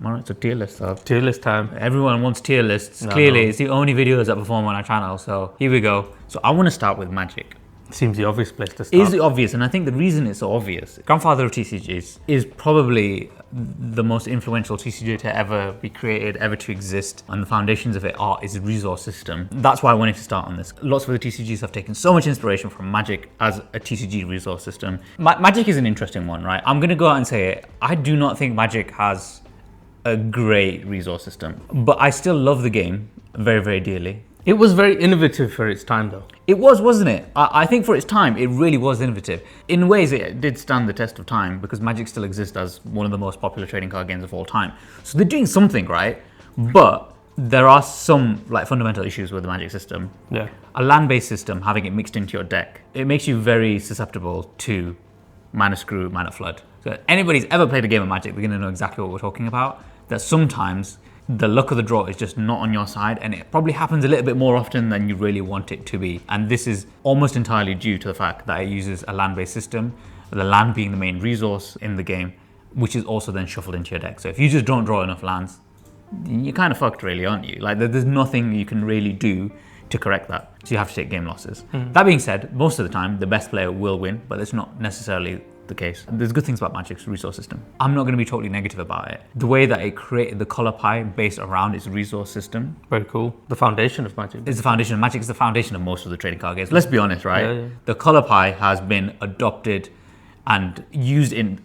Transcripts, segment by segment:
All right, so tier list. Tier list time. Everyone wants tier lists. Clearly, it's the only videos that perform on our channel. So here we go. So I want to start with Magic. Seems the obvious place to start. It is the obvious, and I think the reason it's so obvious, grandfather of TCGs, is probably the most influential TCG to ever be created, ever to exist, and the foundations of it are its resource system. That's why I wanted to start on this. Lots of the TCGs have taken so much inspiration from Magic as a TCG resource system. Magic is an interesting one, right? I'm going to go out and say it. I do not think Magic has a great resource system, but I still love the game very, very dearly. It was very innovative for its time, though. It was, wasn't it? I think for its time, it really was innovative. In ways, it did stand the test of time because Magic still exists as one of the most popular trading card games of all time. So they're doing something, right? But there are some like fundamental issues with the Magic system. Yeah. A land-based system, having it mixed into your deck, it makes you very susceptible to mana screw, mana flood. So anybody's ever played a game of Magic, they're going to know exactly what we're talking about. That sometimes the luck of the draw is just not on your side, and it probably happens a little bit more often than you really want it to be. And this is almost entirely due to the fact that it uses a land-based system, the land being the main resource in the game, which is also then shuffled into your deck. So if you just don't draw enough lands, you're kind of fucked really, aren't you? Like there's nothing you can really do to correct that. So you have to take game losses. That being said, most of the time, the best player will win, but it's not necessarily the case. There's good things about Magic's resource system. I'm not going to be totally negative about it. The way that it created the color pie based around its resource system. Very cool. The foundation of Magic. It's the foundation of Magic. Is the foundation of most of the trading card games. Let's be honest, right? Yeah. The color pie has been adopted and used in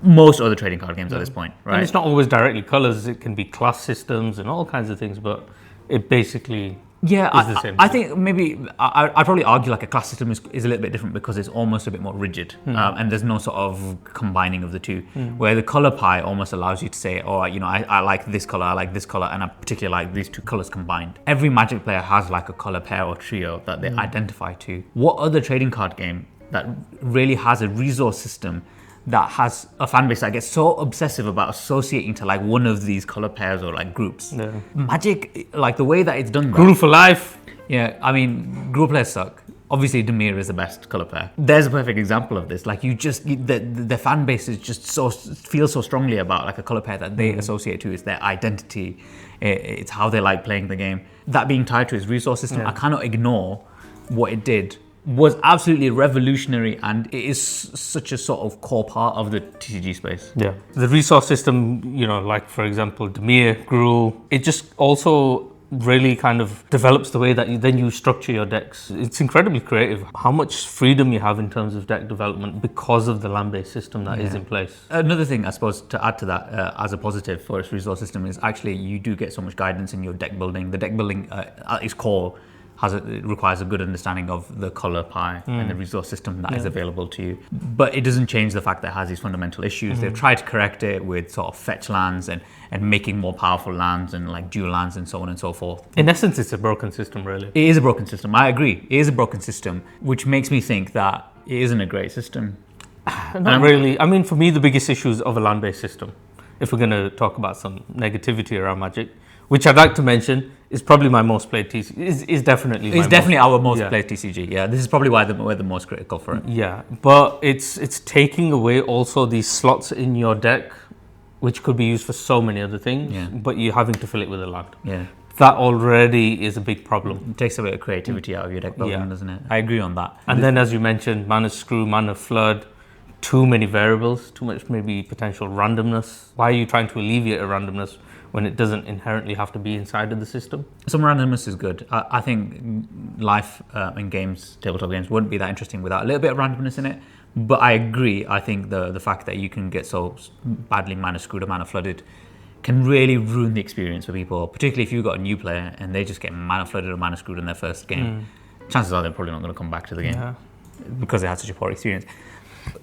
most other trading card games at this point, right? And it's not always directly colors. It can be class systems and all kinds of things, but it basically is the same. I think maybe I'd probably argue like a class system is a little bit different because it's almost a bit more rigid and there's no sort of combining of the two. Where the color pie almost allows you to say, oh, you know, I like this color, and I particularly like these two colors combined. Every Magic player has like a color pair or trio that they identify to. What other trading card game that really has a resource system that has a fan base that gets so obsessive about associating to like one of these color pairs or like groups? Magic, like the way that it's done. Rule for life. Yeah, I mean, group players suck. Obviously, Dimir is the best color pair. There's a perfect example of this. Like the fan base is just feels so strongly about like a color pair that they associate to. It's their identity. It's how they like playing the game. That being tied to its resource system, I cannot ignore what it did. Was absolutely revolutionary, and it is such a sort of core part of the TCG space. Yeah, the resource system, you know, like for example, Dimir, Gruul, it just also really kind of develops the way that you structure your decks. It's incredibly creative how much freedom you have in terms of deck development because of the land-based system that is in place. Another thing, I suppose, to add to that as a positive for its resource system is actually you do get so much guidance in your deck building. The deck building at its core it requires a good understanding of the color pie and the resource system that is available to you. But it doesn't change the fact that it has these fundamental issues. They've tried to correct it with sort of fetch lands and making more powerful lands and like dual lands and so on and so forth. In essence, it's a broken system, really. It is a broken system. I agree. It is a broken system, which makes me think that it isn't a great system. Not really. I mean, for me, the biggest issues of a land-based system, if we're going to talk about some negativity around Magic, which I'd like to mention is probably my most played TCG. Is definitely our most played TCG. Yeah, this is probably why we're the most critical for it. Yeah, but it's taking away also these slots in your deck, which could be used for so many other things. Yeah. But you're having to fill it with a land. Yeah, that already is a big problem. It takes a bit of creativity out of your deck building, doesn't it? I agree on that. And then, as you mentioned, mana screw, mana flood. Too many variables, too much maybe potential randomness. Why are you trying to alleviate a randomness when it doesn't inherently have to be inside of the system? Some randomness is good. I think life in games, tabletop games, wouldn't be that interesting without a little bit of randomness in it. But I agree. I think the fact that you can get so badly mana screwed or mana flooded can really ruin the experience for people, particularly if you've got a new player and they just get mana flooded or mana screwed in their first game. Chances are they're probably not going to come back to the game because they had such a poor experience.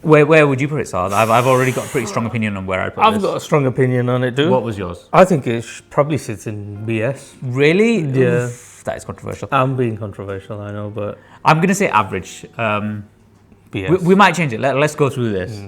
Where would you put it, Saad? I've already got a pretty strong opinion on where I'd put it. I've got a strong opinion on it, too. What was yours? I think it probably sits in BS. Really? Yeah. Oof, that is controversial. I'm being controversial, I know, but... I'm going to say average. BS. We might change it. Let's go through this.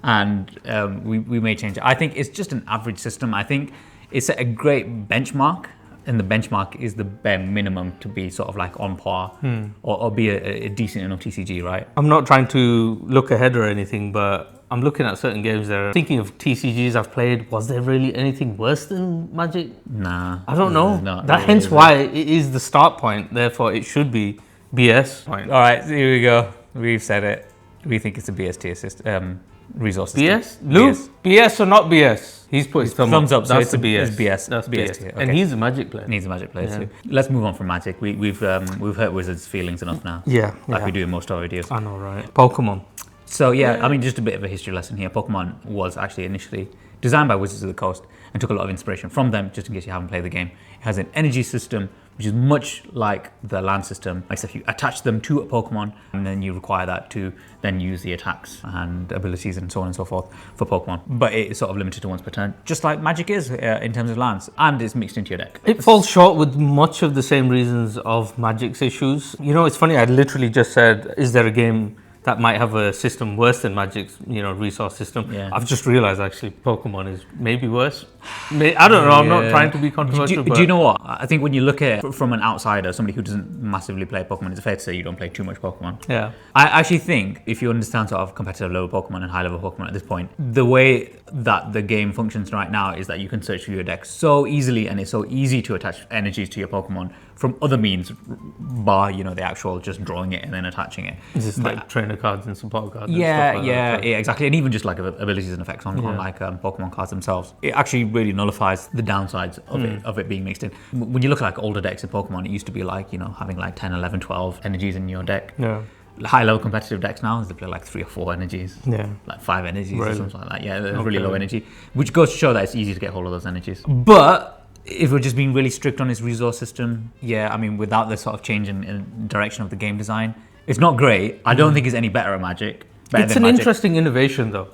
And we may change it. I think it's just an average system. I think it's a great benchmark. And the benchmark is the bare minimum to be sort of like on par or be a decent enough TCG, right? I'm not trying to look ahead or anything, but I'm looking at certain games there. Thinking of TCGs I've played, was there really anything worse than Magic? Nah. I don't know. Not That really, hence is it? why it is the start point. Therefore, it should be BS point. All right, here we go. We've said it. We think it's a BS tier system, resource system. BS? Luke? BS or not BS? He's put his Thumbs up. So That's it's the BS. It's BS. That's BS BS. tier. And Okay. he's a Magic player. Needs a Magic player too. Let's move on from Magic. We've hurt Wizards' feelings enough now. Yeah. Like we do in most of our videos. I know, right? Pokemon. So yeah, I mean, just a bit of a history lesson here. Pokemon was actually initially designed by Wizards of the Coast and took a lot of inspiration from them, just in case you haven't played the game. It has an energy system, which is much like the land system, except you attach them to a Pokemon, and then you require that to then use the attacks and abilities and so on and so forth for Pokemon. But it's sort of limited to once per turn, just like Magic is in terms of lands, and it's mixed into your deck. It falls short with much of the same reasons of Magic's issues. You know, it's funny, I literally just said, is there a game that might have a system worse than Magic's, resource system? Yeah. I've just realized actually Pokemon is maybe worse. I don't know, I'm not trying to be controversial. Do you know what? I think when you look at it from an outsider, somebody who doesn't massively play Pokemon, it's fair to say you don't play too much Pokemon. Yeah. I actually think if you understand sort of competitive level Pokemon and high level Pokemon at this point, the way that the game functions right now is that you can search through your deck so easily, and it's so easy to attach energies to your Pokemon from other means, bar the actual just drawing it and then attaching it. Is this like trainer cards and support cards? Yeah, and stuff like yeah, that? exactly, and even just like abilities and effects on like Pokemon cards themselves. It actually really nullifies the downsides of it being mixed in. When you look at like older decks in Pokemon, it used to be like having like 10, 11, 12 energies in your deck. Yeah. High level competitive decks now is they play like 3 or 4 energies. Yeah. Like 5 energies or Really? something like that. Yeah, they're Okay. really low energy, which goes to show that it's easy to get hold of those energies. But if we're just being really strict on its resource system, I mean, without the sort of change in direction of the game design, it's not great. I don't think it's any better at Magic. It's an interesting innovation though.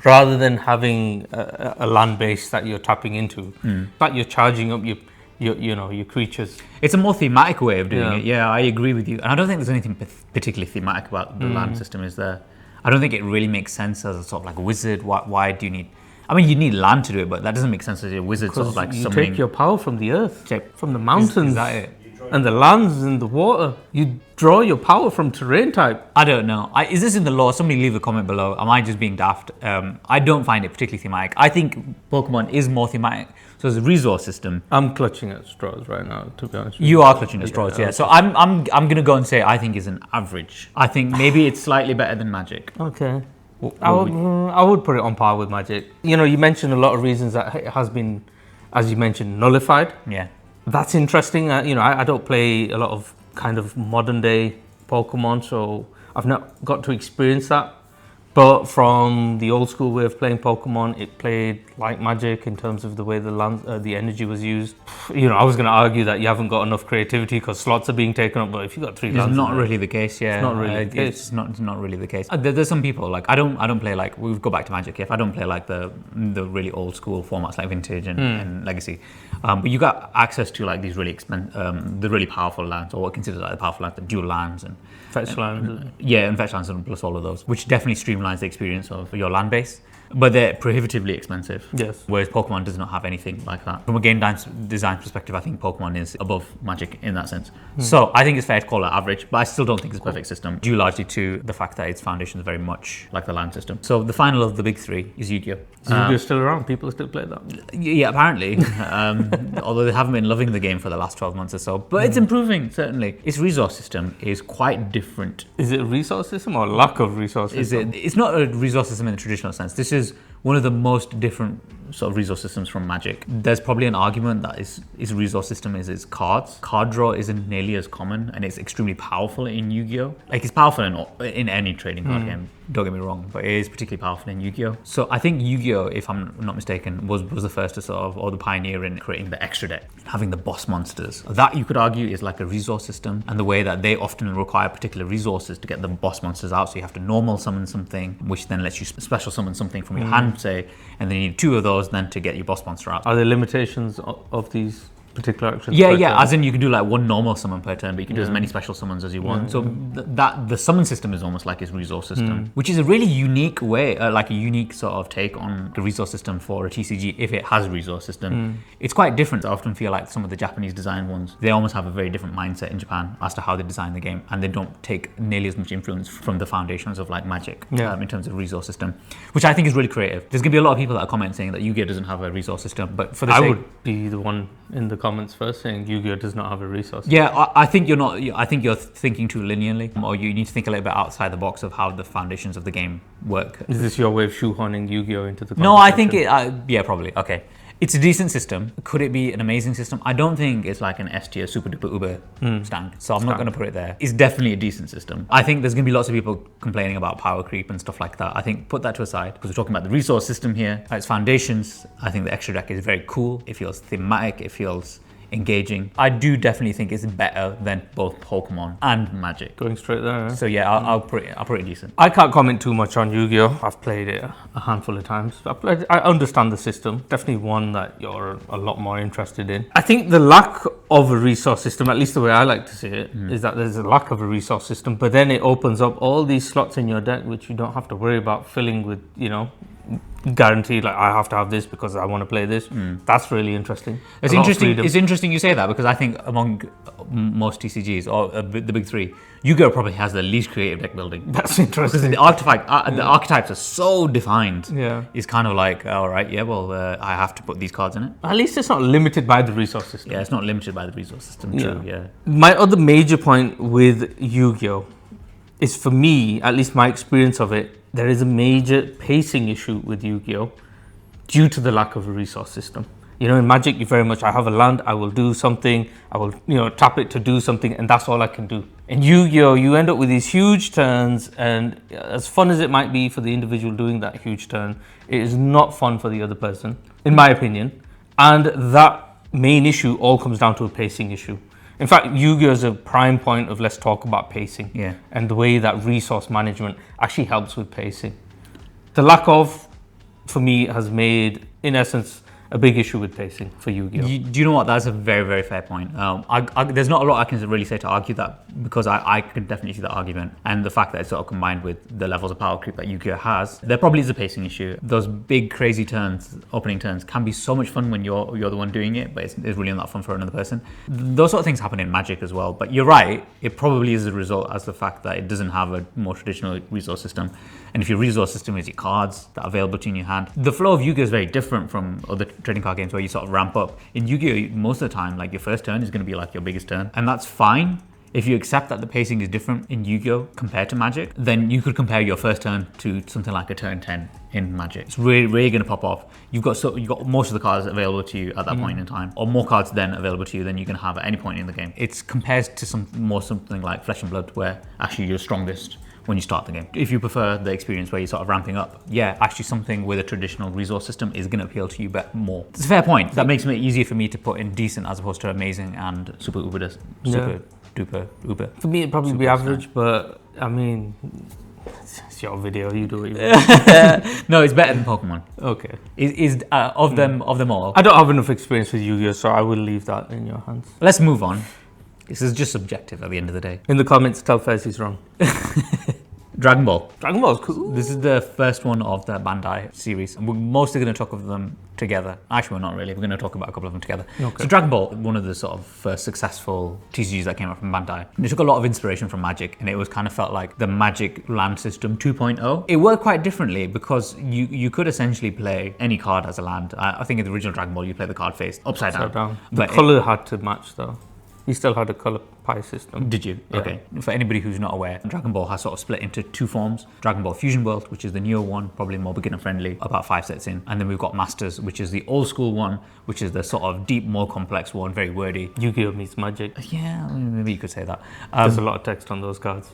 Rather than having a land base that you're tapping into, but you're charging up your creatures. It's a more thematic way of doing Yeah. it. Yeah, I agree with you. And I don't think there's anything particularly thematic about the land system, is there? I don't think it really makes sense as a sort of like a wizard. Why do you need... I mean, you need land to do it, but that doesn't make sense as a wizard sort of like You summoning... take your power from the earth, Check. from the mountains, Is that it? and the lands and the water. You draw your power from terrain type. I don't know. Is this in the law? Somebody leave a comment below. Am I just being daft? I don't find it particularly thematic. I think Pokemon is more thematic. So as a resource system, I'm clutching at straws right now, to be honest with you are clutching at straws, yeah. okay. So I'm gonna go and say I think is an average. I think maybe it's slightly better than Magic. Okay. I would put it on par with Magic. You mentioned a lot of reasons that it has been, as you mentioned, nullified. Yeah. That's interesting. I don't play a lot of kind of modern day Pokemon, so I've not got to experience that. But from the old school way of playing Pokemon, it played like Magic in terms of the way the energy was used. I was going to argue that you haven't got enough creativity because slots are being taken up, but if you got 3 lands, It's not really the case, yeah. It's not really the case. It's not really the case. There's some people like I don't play like we go back to Magic. If I don't play like the really old school formats like Vintage and Legacy, but you got access to like these really the really powerful lands, or what considered like the powerful lands, the dual lands and fetch lands. and fetch lands and plus all of those, which definitely streamlines the experience of your land base. But they're prohibitively expensive. Yes. Whereas Pokemon does not have anything like that. From a game design perspective, I think Pokemon is above Magic in that sense. So I think it's fair to call it average, but I still don't think it's a perfect system, due largely to the fact that its foundation is very much like the land system. So the final of the big 3 is Yu-Gi-Oh! Is Yu-Gi-Oh still around? People still play that? Yeah, apparently. Although they haven't been loving the game for the last 12 months or so. But it's improving, certainly. Its resource system is quite different. Is it a resource system or lack of resource system? It's not a resource system in the traditional sense. This is one of the most different sort of resource systems from Magic. There's probably an argument that its resource system is its cards. Card draw isn't nearly as common, and it's extremely powerful in Yu-Gi-Oh! Like it's powerful in any trading card game. Don't get me wrong, but it is particularly powerful in Yu-Gi-Oh! So I think Yu-Gi-Oh!, if I'm not mistaken, was the first to sort of, or the pioneer in creating the extra deck, having the boss monsters. That you could argue is like a resource system, and the way that they often require particular resources to get the boss monsters out. So you have to normal summon something, which then lets you special summon something from your hand, say, and then you need 2 of those then to get your boss monster out. Are there limitations of these particular actions. Yeah, per yeah. turn. As in, you can do like one normal summon per turn, but you can do as many special summons as you want. So that the summon system is almost like its resource system, which is a really unique way, like a unique sort of take on the resource system for a TCG if it has a resource system. It's quite different. I often feel like some of the Japanese design ones, they almost have a very different mindset in Japan as to how they design the game, and they don't take nearly as much influence from the foundations of like Magic in terms of resource system, which I think is really creative. There's gonna be a lot of people that are commenting saying that Yu-Gi-Oh doesn't have a resource system, but for the I sake, would be the one in the comments first saying Yu-Gi-Oh does not have a resource. yeah, I think you're not. I think you're thinking too linearly, or you need to think a little bit outside the box of how the foundations of the game work. Is this your way of shoehorning Yu-Gi-Oh into the No, I think conversation? yeah, probably. Okay. It's a decent system. Could it be an amazing system? I don't think it's like an S tier super duper uber stank. So I'm not going to put it there. It's definitely a decent system. I think there's going to be lots of people complaining about power creep and stuff like that. I think put that to a side because we're talking about the resource system here. Its foundations. I think the extra deck is very cool. It feels thematic. It feels engaging. I do definitely think it's better than both Pokemon and Magic. Going straight there. So yeah, I'll put it decent. I can't comment too much on Yu-Gi-Oh. I've played it a handful of times. I understand the system. Definitely one that you're a lot more interested in. I think the lack of a resource system, at least the way I like to see it, is that there's a lack of a resource system, but then it opens up all these slots in your deck which you don't have to worry about filling with, guaranteed, like I have to have this because I want to play this. That's really interesting. It's interesting. It's interesting you say that because I think among most TCGs or the big three, Yu-Gi-Oh probably has the least creative deck building. That's interesting. Because the archetypes are so defined. Yeah. It's kind of like, all right, yeah, well, I have to put these cards in it. At least it's not limited by the resource system. Yeah, it's not limited by the resource system. True. Yeah. My other major point with Yu-Gi-Oh is, for me, at least my experience of it, there is a major pacing issue with Yu-Gi-Oh due to the lack of a resource system. In Magic, you very much, I have a land, I will do something, I will, tap it to do something, and that's all I can do. In Yu-Gi-Oh, you end up with these huge turns, and as fun as it might be for the individual doing that huge turn, it is not fun for the other person, in my opinion. And that main issue all comes down to a pacing issue. In fact, Yu-Gi-Oh is a prime point of let's talk about pacing. Yeah. And the way that resource management actually helps with pacing. The lack of, for me, has made, in essence, a big issue with pacing for Yu-Gi-Oh. Do you know what? That's a very, very fair point. There's not a lot I can really say to argue that because I could definitely see that argument. And the fact that it's sort of combined with the levels of power creep that Yu-Gi-Oh has, there probably is a pacing issue. Those big, crazy turns, opening turns, can be so much fun when you're the one doing it, but it's really not fun for another person. Those sort of things happen in Magic as well. But you're right, it probably is a result as the fact that it doesn't have a more traditional resource system. And if your resource system is your cards that are available to you in your hand, the flow of Yu-Gi-Oh is very different from other trading card games where you sort of ramp up. In Yu-Gi-Oh, most of the time, like your first turn is going to be like your biggest turn. And that's fine. If you accept that the pacing is different in Yu-Gi-Oh compared to Magic, then you could compare your first turn to something like a turn 10 in Magic. It's really, really going to pop off. You've got most of the cards available to you at that point in time, or more cards then available to you than you can have at any point in the game. It's compared to something like Flesh and Blood, where actually you're strongest when you start the game. If you prefer the experience where you're sort of ramping up, yeah, actually something with a traditional resource system is going to appeal to you more. It's a fair point. That makes it easier for me to put in decent as opposed to amazing and super duper uber. For me, it'd probably be average, but I mean, it's your video, you do what you want. No, it's better than Pokemon. Okay. Of them all. I don't have enough experience with Yu-Gi-Oh, so I will leave that in your hands. Let's move on. This is just subjective at the end of the day. In the comments, tell Fez he's wrong. Dragon Ball. Dragon Ball's cool. This is the first one of the Bandai series. We're mostly going to talk of them together. Actually, we're not really. We're going to talk about a couple of them together. Okay. So Dragon Ball, one of the sort of first successful TCGs that came out from Bandai. And it took a lot of inspiration from Magic, and it was kind of felt like the Magic land system 2.0. It worked quite differently because you could essentially play any card as a land. I think in the original Dragon Ball, you play the card face upside down. The color had to match though. You still had a color pie system. Did you? Yeah. Okay. For anybody who's not aware, Dragon Ball has sort of split into two forms. Dragon Ball Fusion World, which is the newer one, probably more beginner friendly, about 5 sets in. And then we've got Masters, which is the old school one, which is the sort of deep, more complex one, very wordy. Yu-Gi-Oh meets Magic. Yeah, maybe you could say that. There's a lot of text on those cards.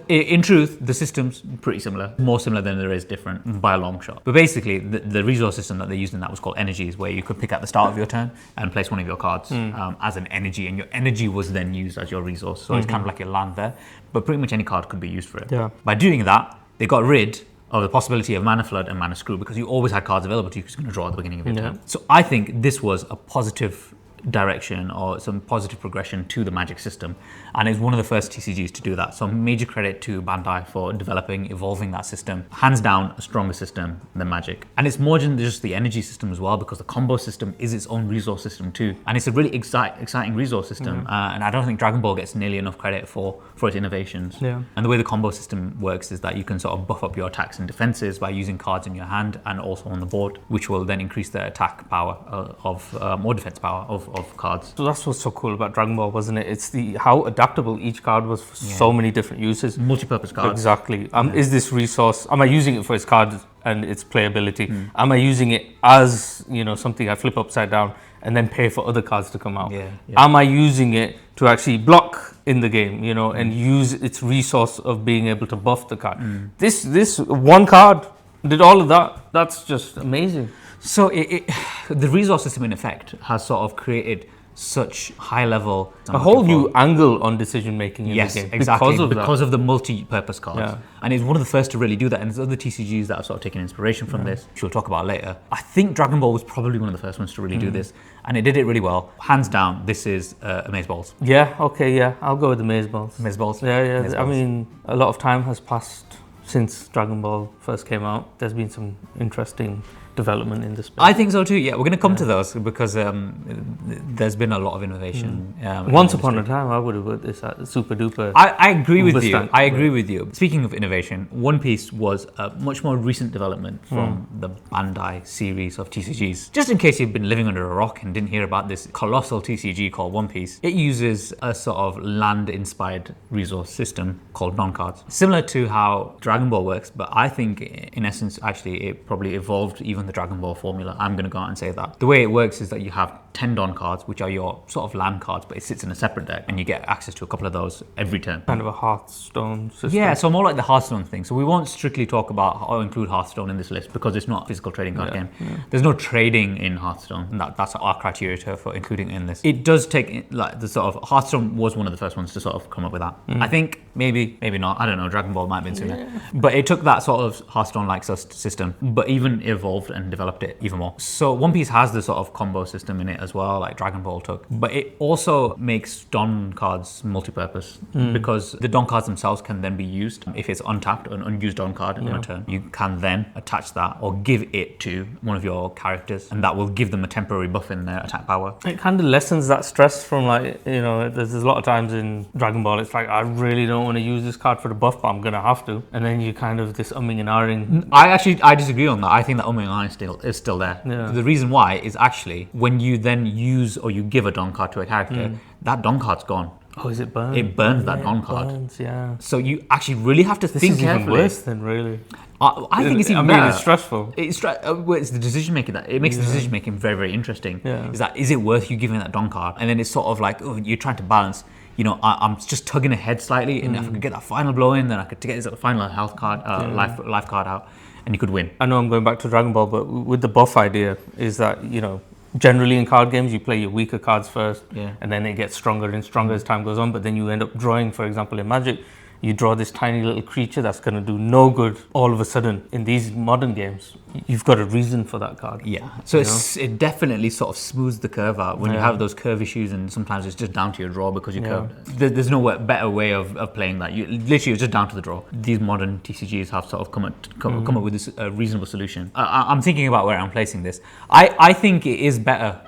In truth, the system's pretty similar, more similar than there is different by a long shot. But basically, the resource system that they used in that was called Energies, where you could pick at the start of your turn and place one of your cards as an energy, and your energy was then used as your resource. So it's kind of like your land there, but pretty much any card could be used for it. Yeah. By doing that, they got rid of the possibility of Mana Flood and Mana Screw because you always had cards available to you because you're going to draw at the beginning of your turn. So I think this was a positive direction or some positive progression to the Magic system, and it's one of the first TCGs to do that. So major credit to Bandai for developing, evolving that system. Hands down, a stronger system than Magic. And it's more than just the energy system as well, because the combo system is its own resource system too. And it's a really exciting resource system. And I don't think Dragon Ball gets nearly enough credit for its innovations. Yeah. And the way the combo system works is that you can sort of buff up your attacks and defenses by using cards in your hand and also on the board, which will then increase the attack power or defense power of cards. So that's what's so cool about Dragon Ball, wasn't it? It's how adaptable each card was for so many different uses. Multi-purpose cards. Exactly. Is this resource, am I using it for its card and its playability? Am I using it as, something I flip upside down and then pay for other cards to come out? Am I using it to actually block in the game, and use its resource of being able to buff the card? This one card did all of that. That's just amazing. So the resource system in effect has sort of created such high level, a whole new angle on decision making in the game. Exactly, because of the multi-purpose cards. And it's one of the first to really do that, and there's other TCGs that have sort of taken inspiration from this, which we'll talk about later. I think Dragon Ball was probably one of the first ones to really do this, and it did it really well. Hands down, this is Amazeballs. I'll go with the Amazeballs. Amazeballs? Amazeballs. I mean, a lot of time has passed since Dragon Ball first came out. There's been some interesting development in this space. I think so too. Yeah, we're going to come to those because there's been a lot of innovation. Once upon a time, I would have put this at super duper. I agree with you. I agree with you. Speaking of innovation, One Piece was a much more recent development from the Bandai series of TCGs. Just in case you've been living under a rock and didn't hear about this colossal TCG called One Piece, it uses a sort of land-inspired resource system called non-cards. Similar to how Dragon Ball works, but I think in essence, actually, it probably evolved even the Dragon Ball formula. I'm going to go out and say that. The way it works is that you have 10 Don cards, which are your sort of land cards, but it sits in a separate deck, and you get access to a couple of those every turn. Kind of a Hearthstone system. Yeah, so more like the Hearthstone thing. So we won't strictly talk about or include Hearthstone in this list because it's not a physical trading card game. There's no trading in Hearthstone. And that's our criteria for including it in this. It does take, like, the sort of, Hearthstone was one of the first ones to sort of come up with that. I think maybe not. I don't know. Dragon Ball might have been sooner. But it took that sort of Hearthstone-like system, but even evolved and developed it even more. So One Piece has the sort of combo system in it as well, like Dragon Ball took. But it also makes Don cards multi-purpose because the Don cards themselves can then be used. If it's untapped, an unused Don card on a turn, you can then attach that or give it to one of your characters, and that will give them a temporary buff in their attack power. It kind of lessens that stress from, like, there's a lot of times in Dragon Ball, it's like, I really don't want to use this card for the buff, but I'm going to have to. And then you kind of this umming and ahhing. I disagree on that. I think that umming and ahhing is still there. The reason why is actually when you then use or you give a Don card to a character, that Don card's gone. Oh, is it burned? It burns that Don card. Burns, So you actually really have to think carefully. This is even worse than really. I think it's even better. It's stressful. It's the decision making that it makes the decision making very, very interesting. Is it worth you giving that Don card? And then it's sort of like, you're trying to balance. I'm just tugging ahead slightly, and if I could get that final blow in, then I could get the final health card, life card out, and you could win. I know I'm going back to Dragon Ball, but with the buff idea is that, generally in card games, you play your weaker cards first, and then it gets stronger and stronger as time goes on, but then you end up drawing, for example, in Magic, you draw this tiny little creature that's going to do no good all of a sudden. In these modern games, you've got a reason for that card. So it definitely sort of smooths the curve out when you have those curve issues, and sometimes it's just down to your draw because you curved. There's no better way of playing that. You literally, it's just down to the draw. These modern TCGs have sort of come up with this reasonable solution. I'm thinking about where I'm placing this. I think it is better.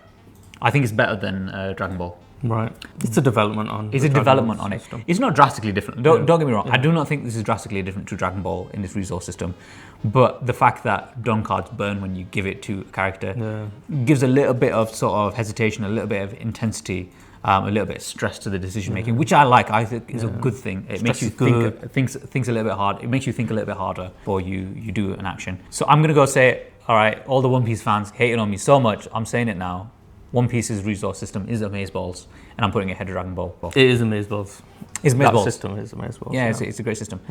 I think it's better than Dragon Ball. Right. It's a development on it. It's not drastically different. Don't get me wrong. I do not think this is drastically different to Dragon Ball in this resource system. But the fact that Don cards burn when you give it to a character gives a little bit of sort of hesitation, a little bit of intensity, a little bit of stress to the decision making, which I like. I think is a good thing. It makes you think a little bit hard. It makes you think a little bit harder before you do an action. So I'm gonna go say, all right, all the One Piece fans hating on me so much, I'm saying it now. One Piece's resource system is Amazeballs, and I'm putting it ahead of Dragon Ball. It is Amazeballs. It's Amazeballs. That system is Amazeballs. Yeah, it's a great system.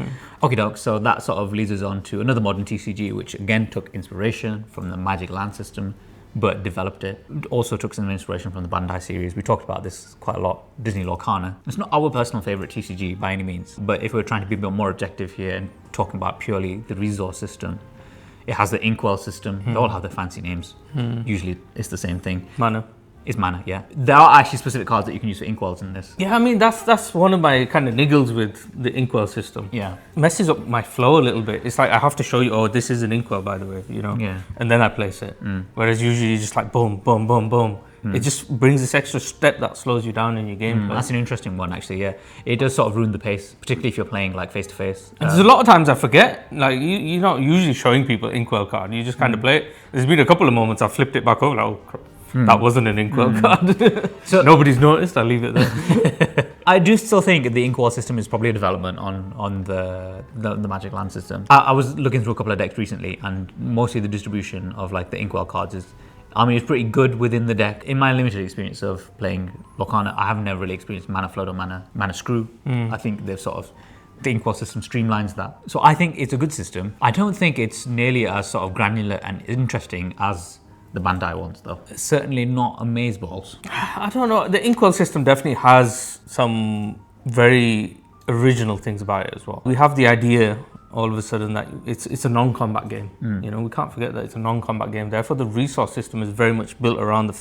Okie doke, so that sort of leads us on to another modern TCG, which again took inspiration from the Magic Land system, but developed it. Also took some inspiration from the Bandai series. We talked about this quite a lot, Disney Lorcana. It's not our personal favorite TCG by any means, but if we're trying to be a bit more objective here and talking about purely the resource system, it has the Inkwell system. They all have their fancy names. Usually it's the same thing. Mana. Is mana, yeah. There are actually specific cards that you can use for inkwells in this. Yeah, I mean, that's one of my kind of niggles with the inkwell system. Yeah. Messes up my flow a little bit. It's like I have to show you, oh, this is an inkwell, by the way, Yeah. and then I place it. Whereas usually you just like boom, boom, boom, boom. It just brings this extra step that slows you down in your gameplay. That's an interesting one, actually, yeah. It does sort of ruin the pace, particularly if you're playing like face to face. There's a lot of times I forget, like you're not usually showing people inkwell card, you just kind of play it. There's been a couple of moments I've flipped it back over, like, oh, crap. That wasn't an inkwell card. So nobody's noticed, I'll leave it there. I do still think the inkwell system is probably a development on the Magic Land system. I was looking through a couple of decks recently, and mostly the distribution of like the inkwell cards is, I mean, it's pretty good within the deck. In my limited experience of playing Lorcana, I have never really experienced mana flood or mana screw. I think they've sort of, the inkwell system streamlines that. So I think it's a good system. I don't think it's nearly as sort of granular and interesting as the Bandai ones, though. Certainly not Amaze Balls. I don't know. The inkwell system definitely has some very original things about it as well. We have the idea all of a sudden that it's a non-combat game. We can't forget that it's a non-combat game. Therefore, the resource system is very much built around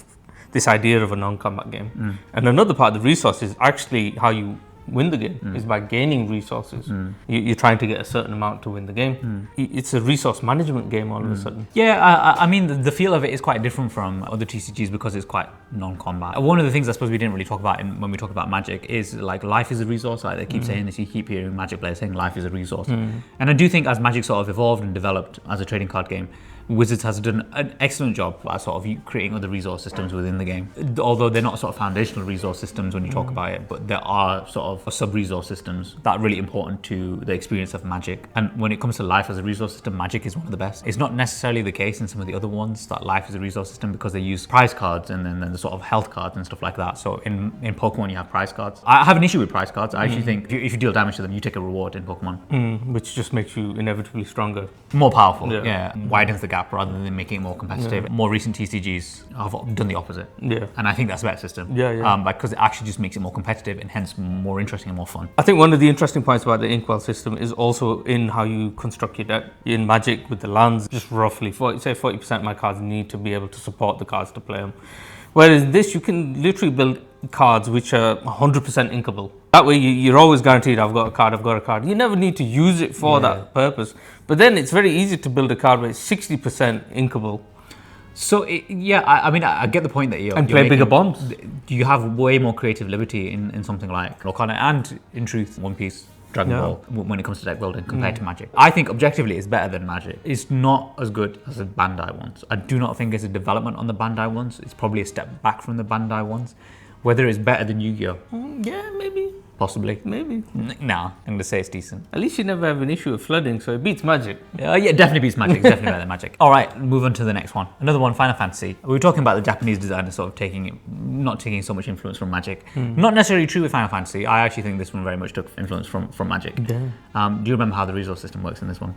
this idea of a non-combat game. And another part of the resource is actually how you win the game is by gaining resources. You're trying to get a certain amount to win the game. It's a resource management game all of a sudden. Yeah, I mean, the feel of it is quite different from other TCGs because it's quite non-combat. One of the things I suppose we didn't really talk about when we talk about Magic is like life is a resource. Like they keep saying this, you keep hearing Magic players saying life is a resource. And I do think as Magic sort of evolved and developed as a trading card game, Wizards has done an excellent job at sort of creating other resource systems within the game. Although they're not sort of foundational resource systems when you talk about it, but there are sort of sub-resource systems that are really important to the experience of Magic. And when it comes to life as a resource system, Magic is one of the best. It's not necessarily the case in some of the other ones that life is a resource system because they use prize cards and then the sort of health cards and stuff like that. So in Pokemon you have prize cards. I have an issue with prize cards. I actually think if you deal damage to them, you take a reward in Pokemon. Which just makes you inevitably stronger. More powerful, yeah. Widens the gap rather than making it more competitive. More recent TCGs have done the opposite. Yeah. And I think that's a better system. Yeah. Because it actually just makes it more competitive and hence more interesting and more fun. I think one of the interesting points about the inkwell system is also in how you construct your deck. In Magic with the lands, just roughly 40% of my cards need to be able to support the cards to play them. Whereas in this, you can literally build cards which are 100% inkable. That way you're always guaranteed, I've got a card. You never need to use it for that purpose. But then it's very easy to build a card where it's 60% inkable. So, I mean, I get the point that you're play making. bigger bombs. You have way more creative liberty in something like Lorcana and, in truth, One Piece, Dragon Ball, when it comes to deck building compared to Magic. I think objectively it's better than Magic. It's not as good as the Bandai ones. I do not think it's a development on the Bandai ones. It's probably a step back from the Bandai ones. Whether it's better than Yu-Gi-Oh? Yeah, maybe. Possibly. Maybe. Nah, I'm going to say it's decent. At least you never have an issue with flooding, so it beats Magic. Yeah, definitely beats Magic. It's definitely better than Magic. All right, move on to the next one. Another one, Final Fantasy. We were talking about the Japanese designers sort of not taking so much influence from Magic. Not necessarily true with Final Fantasy. I actually think this one very much took influence from Magic. Yeah. Do you remember how the resource system works in this one?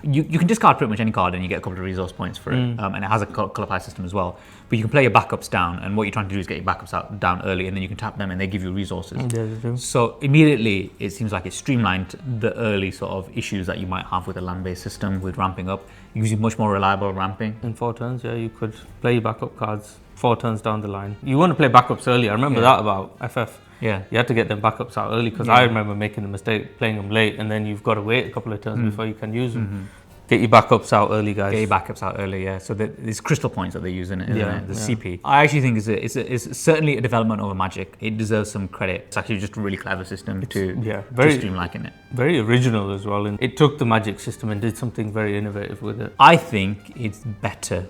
You can discard pretty much any card and you get a couple of resource points for it. And it has a color pie system as well. But you can play your backups down, and what you're trying to do is get your backups down early, and then you can tap them and they give you resources. Yeah, they do. So immediately it seems like it's streamlined the early sort of issues that you might have with a land-based system with ramping up. Using much more reliable ramping. In 4 turns, you could play your backup cards 4 turns down the line. You want to play backups early. I remember that about FF. Yeah. You had to get them backups out early because I remember making the mistake playing them late, and then you've got to wait a couple of turns before you can use them. Get your backups out early, guys. Get your backups out early, yeah. So these crystal points that they use in it, the CP. I actually think it's certainly a development over Magic. It deserves some credit. It's actually just a really clever system to streamline it. Very original as well. And it took the Magic system and did something very innovative with it. I think it's better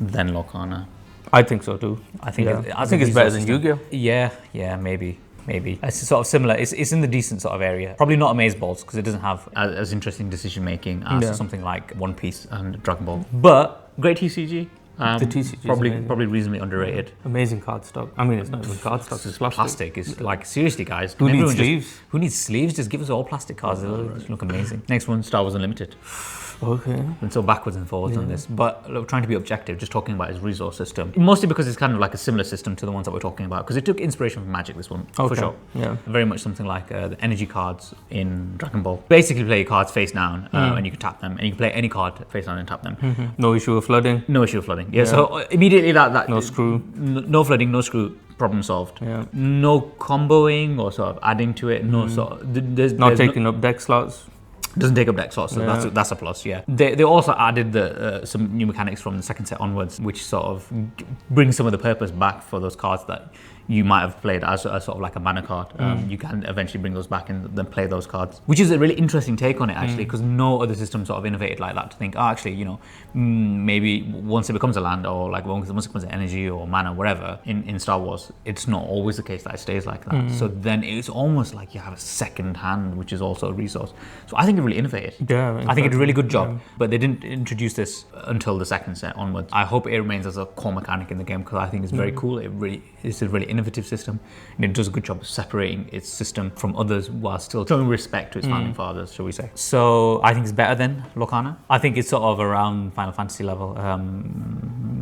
than Lorcana. I think so too. I think it's better than Yu-Gi-Oh. Yeah, maybe. It's sort of similar. It's in the decent sort of area. Probably not Amaze Balls because it doesn't have as interesting decision making as something like One Piece and Dragon Ball. But great TCG. The TCG probably reasonably underrated. Amazing card stock. I mean, it's not even card stock. It's plastic. It's like, seriously, guys. Who needs sleeves? Who needs sleeves? Just give us all plastic cards. They look amazing. Next one, Star Wars Unlimited. Okay. And so backwards and forwards on this. But look, trying to be objective, just talking about his resource system. Mostly because it's kind of like a similar system to the ones that we're talking about. Because it took inspiration from Magic, this one, for sure. Yeah. Very much something like the energy cards in Dragon Ball. Basically play your cards face down and you can tap them. And you can play any card face down and tap them. No issue of flooding. No issue of flooding. Yeah, so immediately that No screw. no flooding, no screw, problem solved. Yeah. No comboing or sort of adding to it. No sort of, there's Not taking up deck slots. doesn't take up deck slots, so that's a plus. Yeah, they also added some new mechanics from the second set onwards, which sort of brings some of the purpose back for those cards that you might have played as sort of like a mana card. You can eventually bring those back and then play those cards, which is a really interesting take on it actually, because no other system sort of innovated like that to think, actually, you know, maybe once it becomes a land or like once it becomes an energy or mana, whatever, in Star Wars, it's not always the case that it stays like that. So then it's almost like you have a second hand, which is also a resource. So I think it really innovated. Yeah, I think it did a really good job, but they didn't introduce this until the second set onwards. I hope it remains as a core mechanic in the game because I think it's very cool. It's a really innovative system, and it does a good job of separating its system from others while still showing respect to its founding fathers, shall we say. So I think it's better than Lorcana. I think it's sort of around Final Fantasy level.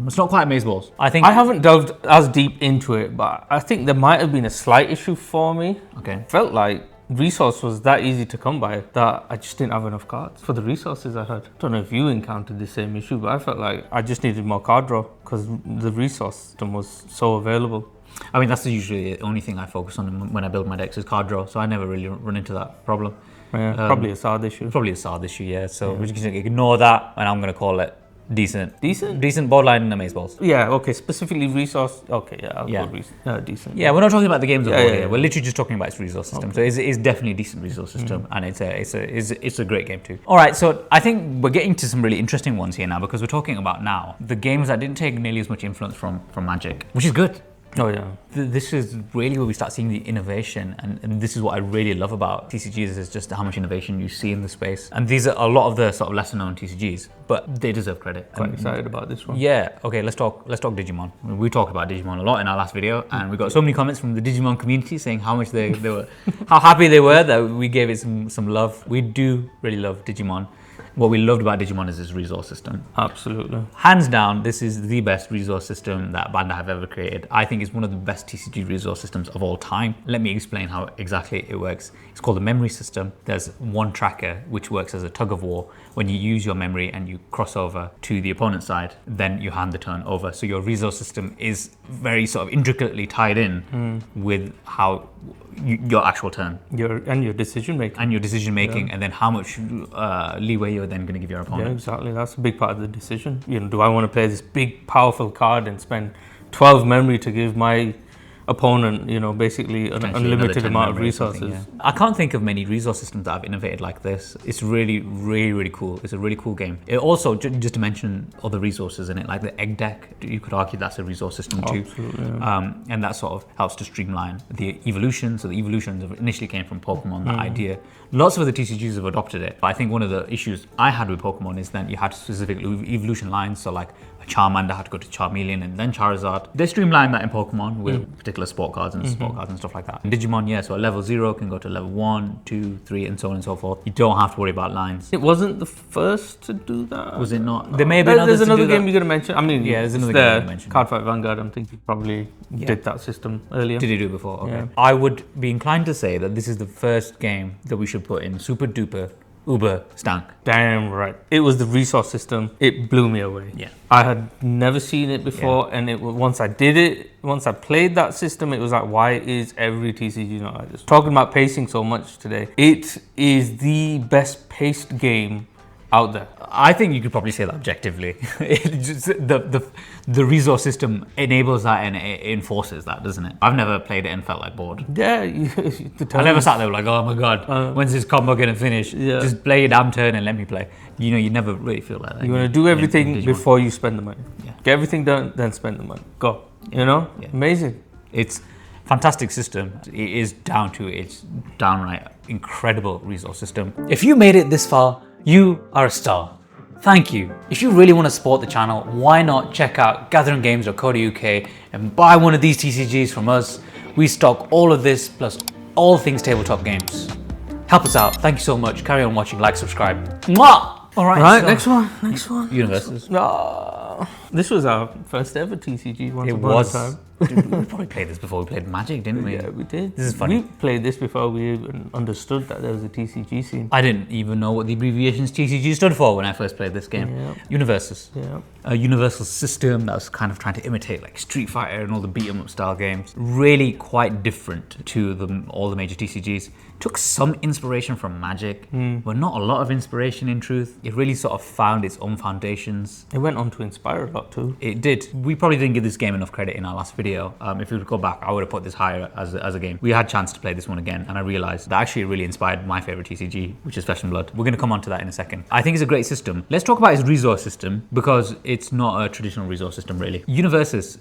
It's not quite Mazeballs. I haven't delved as deep into it, but I think there might have been a slight issue for me. Okay. Felt like resource was that easy to come by that I just didn't have enough cards for the resources I had. Don't know if you encountered the same issue, but I felt like I just needed more card draw because the resource system was so available. I mean, that's usually the only thing I focus on when I build my decks is card draw, so I never really run into that problem. Yeah, probably a SARD issue. Probably a SARD issue, yeah. So we can ignore that, and I'm going to call it decent. Decent? Borderline Amazeballs. Yeah, okay. Specifically resource. Okay, yeah, I'll go decent. Yeah, we're not talking about the games of yeah, here. We're literally just talking about its resource system. So it's definitely a decent resource system, and it's a great game too. All right, so I think we're getting to some really interesting ones here now because we're talking about now the games that didn't take nearly as much influence from Magic, which is good. Oh yeah. This is really where we start seeing the innovation, and this is what I really love about TCGs is just how much innovation you see in the space. And these are a lot of the sort of lesser known TCGs, but they deserve credit. Quite excited about this one. Yeah. Okay. Let's talk Digimon. We talked about Digimon a lot in our last video, and we got so many comments from the Digimon community saying how much they were, how happy they were that we gave it some love. We do really love Digimon. What we loved about Digimon is its resource system. Absolutely. Hands down, this is the best resource system that Bandai have ever created. I think it's one of the best TCG resource systems of all time. Let me explain how exactly it works. It's called a memory system. There's one tracker which works as a tug of war. When you use your memory and you cross over to the opponent's side, then you hand the turn over. So your resource system is very sort of intricately tied in with how your actual turn. Your decision making. And then how much leeway you're then going to give your opponent. Yeah, exactly. That's a big part of the decision. You know, do I want to play this big, powerful card and spend 12 memory to give my opponent, you know, basically an unlimited amount of resources? Yeah. I can't think of many resource systems that have innovated like this. It's really, really, really cool. It's a really cool game. It also, just to mention other resources in it, like the egg deck, you could argue that's a resource system too. Absolutely, yeah. And that sort of helps to streamline the evolution. So the evolutions initially came from Pokemon, that idea. Lots of other TCGs have adopted it. But I think one of the issues I had with Pokemon is that you had specific evolution lines. So like Charmander had to go to Charmeleon and then Charizard. They streamlined that in Pokemon with particular sport cards and stuff like that. In Digimon, yeah, so a level 0 can go to level 1, 2, 3, and so on and so forth. You don't have to worry about lines. It wasn't the first to do that. Was it not? There may have been others. There's another game you're going to mention. I mean, yeah, there's another game you're going to mention. Cardfight Vanguard, I'm thinking probably did that system earlier. Did he do it before? Okay. Yeah. I would be inclined to say that this is the first game that we should put in super duper uber stank. Damn right. It was the resource system. It blew me away. Yeah. I had never seen it before, and once I played that system, it was like, why is every TCG not like this? Talking about pacing so much today, it is the best paced game out there. I think you could probably say that objectively. The resource system enables that and it enforces that, doesn't it? I've never played it and felt like bored. Yeah. I never sat there like, oh my god, when's this combo gonna finish? Yeah. Just play your damn turn and let me play. You know, you never really feel like that. You want to do everything before you spend the money. Yeah. Get everything done, then spend the money. Go. Yeah. You know? Yeah. Amazing. It's fantastic system. It is down to its downright incredible resource system. If you made it this far, you are a star. Thank you. If you really want to support the channel, why not check out gatheringgames.co.uk and buy one of these TCGs from us. We stock all of this plus all things tabletop games. Help us out. Thank you so much. Carry on watching, like, subscribe. Mwah! All right, Right, so next one. Universes. This was our first ever TCG once It upon was. a time. Dude, we probably played this before we played Magic, didn't we? Yeah, we did. This is funny. We played this before we even understood that there was a TCG scene. I didn't even know what the abbreviations TCG stood for when I first played this game. Yeah. Universes. Yeah. A universal system that was kind of trying to imitate like Street Fighter and all the beat 'em up style games. Really quite different to all the major TCGs. Took some inspiration from Magic, but not a lot of inspiration in truth. It really sort of found its own foundations. It went on to inspire a lot too. It did. We probably didn't give this game enough credit in our last video. If we would go back, I would have put this higher as a game. We had a chance to play this one again, and I realized that actually it really inspired my favorite TCG, which is Flesh and Blood. We're going to come on to that in a second. I think it's a great system. Let's talk about its resource system, because it's not a traditional resource system, really. Universes,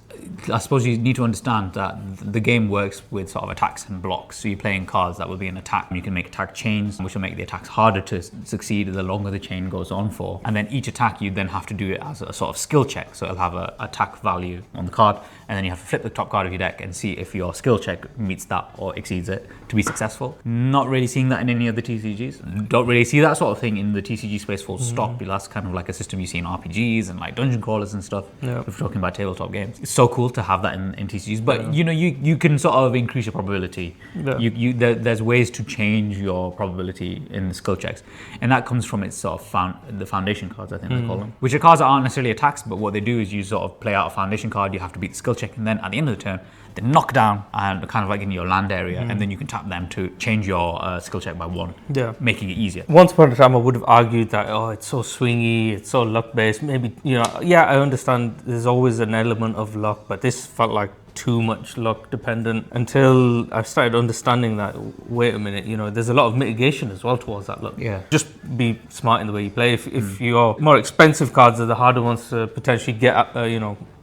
I suppose you need to understand that the game works with sort of attacks and blocks. So you're playing cards that will be an attack. You can make attack chains, which will make the attacks harder to succeed the longer the chain goes on for. And then each attack, you then have to do it as a sort of skill check. So it'll have an attack value on the card, and then you have to flip the top card of your deck and see if your skill check meets that or exceeds it to be successful. Not really seeing that in any of the TCGs. Don't really see that sort of thing in the TCG space full stop. That's kind of like a system you see in RPGs and like dungeon crawlers and stuff. Yeah. If we're talking about tabletop games, it's so cool to have that in TCGs. But you know, you can sort of increase your probability. Yeah. There's ways to change your probability in the skill checks, and that comes from its sort of the foundation cards, I think they call them, which are cards that aren't necessarily attacks, but what they do is you sort of play out a foundation card. You have to beat the skill check, and then at the end of the turn, they knock down and kind of like in your land area, and then you can tap them to change your skill check by 1, making it easier. Once upon a time, I would have argued that, it's so swingy, it's so luck-based. Maybe, I understand there's always an element of luck, but this felt like too much luck dependent until I started understanding that, wait a minute, there's a lot of mitigation as well towards that luck. Yeah. Just be smart in the way you play. If your more expensive cards are the harder ones to potentially get,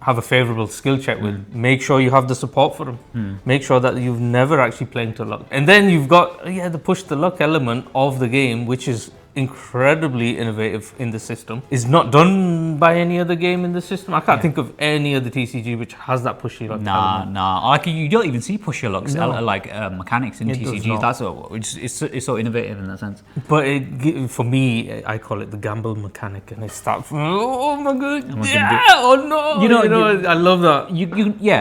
have a favorable skill check with, make sure you have the support for them. Make sure that you've never actually playing to luck. And then you've got, the push the luck element of the game, which is incredibly innovative in the system. Is not done by any other game in the system. I can't think of any other TCG which has that pushy luck element. Nah. Like you don't even see push your lucks mechanics in TCGs. It's so innovative in that sense. But for me, I call it the gamble mechanic, and it's that. Oh my god! I love that.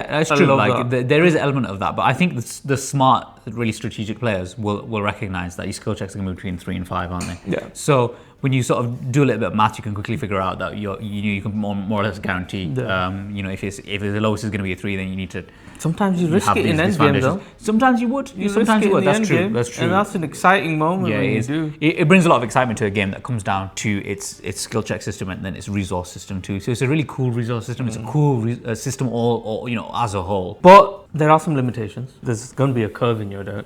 That's true. Like there is an element of that, but I think the smart, really strategic players will recognize that your skill checks are going to be between 3 and 5, aren't they? Yeah. So when you sort of do a little bit of math, you can quickly figure out that you can more or less guarantee. If the lowest is going to be a 3, then you need to. Sometimes you risk it in endgame, though. Sometimes you would. Sometimes you would. That's true. That's true. And that's an exciting moment when you do. It brings a lot of excitement to a game that comes down to its skill check system and then its resource system too. So it's a really cool resource system. It's a cool system all as a whole. But there are some limitations. There's going to be a curve in your deck.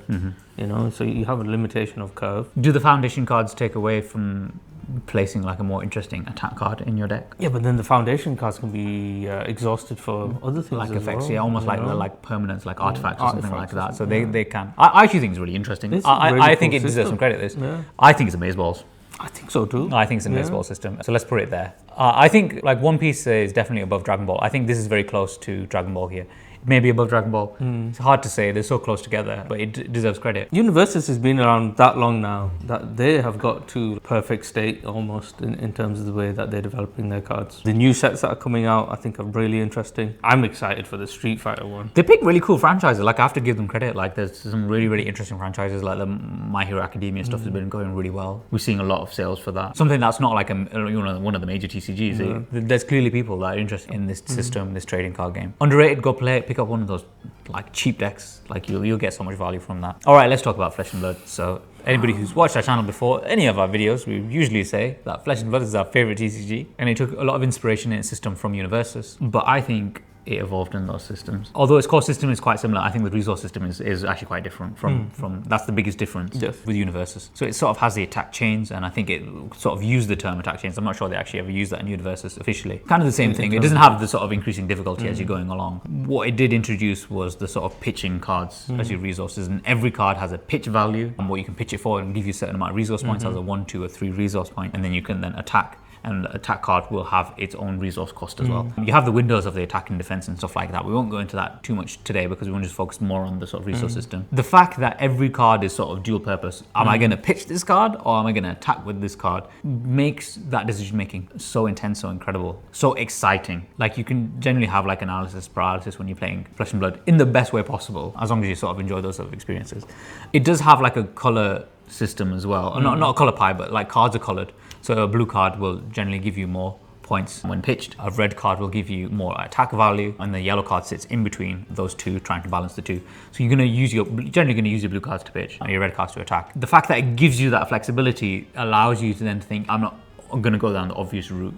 So you have a limitation of curve. Do the foundation cards take away from placing like a more interesting attack card in your deck? Yeah, but then the foundation cards can be exhausted for other things like as effects, well, almost like permanents, like artifacts or something like that. So they can. I actually think it's really interesting. I think it deserves some credit. I think it's amazeballs. I think so too. I think it's an baseball system. So let's put it there. I think like One Piece is definitely above Dragon Ball. I think this is very close to Dragon Ball here. Maybe above Dragon Ball. It's hard to say. They're so close together, but it deserves credit. Universes has been around that long now that they have got to perfect state almost in terms of the way that they're developing their cards. The new sets that are coming out, I think, are really interesting. I'm excited for the Street Fighter one. They pick really cool franchises. Like I have to give them credit. Like there's some really, really interesting franchises. Like the My Hero Academia stuff has been going really well. We're seeing a lot of sales for that. Something that's not like one of the major TCGs. There's clearly people that are interested in this system, this trading card game. Underrated. Go play it. Pick up one of those like cheap decks. Like you'll get so much value from that. All right, let's talk about Flesh and Blood. So anybody who's watched our channel before, any of our videos, we usually say that Flesh and Blood is our favorite TCG, and it took a lot of inspiration in its system from Universes. But I think it evolved in those systems. Although its core system is quite similar, I think the resource system is actually quite different from that's the biggest difference with Universes. So it sort of has the attack chains, and I think it sort of used the term attack chains. I'm not sure they actually ever used that in Universes officially. Kind of the same thing. It doesn't have the sort of increasing difficulty as you're going along. What it did introduce was the sort of pitching cards as your resources, and every card has a pitch value and what you can pitch it for and give you a certain amount of resource points, as a 1, 2, or 3 resource point, and then you can then attack. and attack card will have its own resource cost as well. You have the windows of the attack and defense and stuff like that. We won't go into that too much today because we want to just focus more on the sort of resource system. The fact that every card is sort of dual purpose, am I going to pitch this card or am I going to attack with this card, makes that decision making so intense, so incredible, so exciting. Like you can generally have like analysis paralysis when you're playing Flesh and Blood in the best way possible, as long as you sort of enjoy those sort of experiences. It does have like a color system as well. Not a color pie, but like cards are colored. So a blue card will generally give you more points when pitched. A red card will give you more attack value, and the yellow card sits in between those two, trying to balance the two. So you're generally going to use your blue cards to pitch and your red cards to attack. The fact that it gives you that flexibility allows you to then think, I'm not going to go down the obvious route.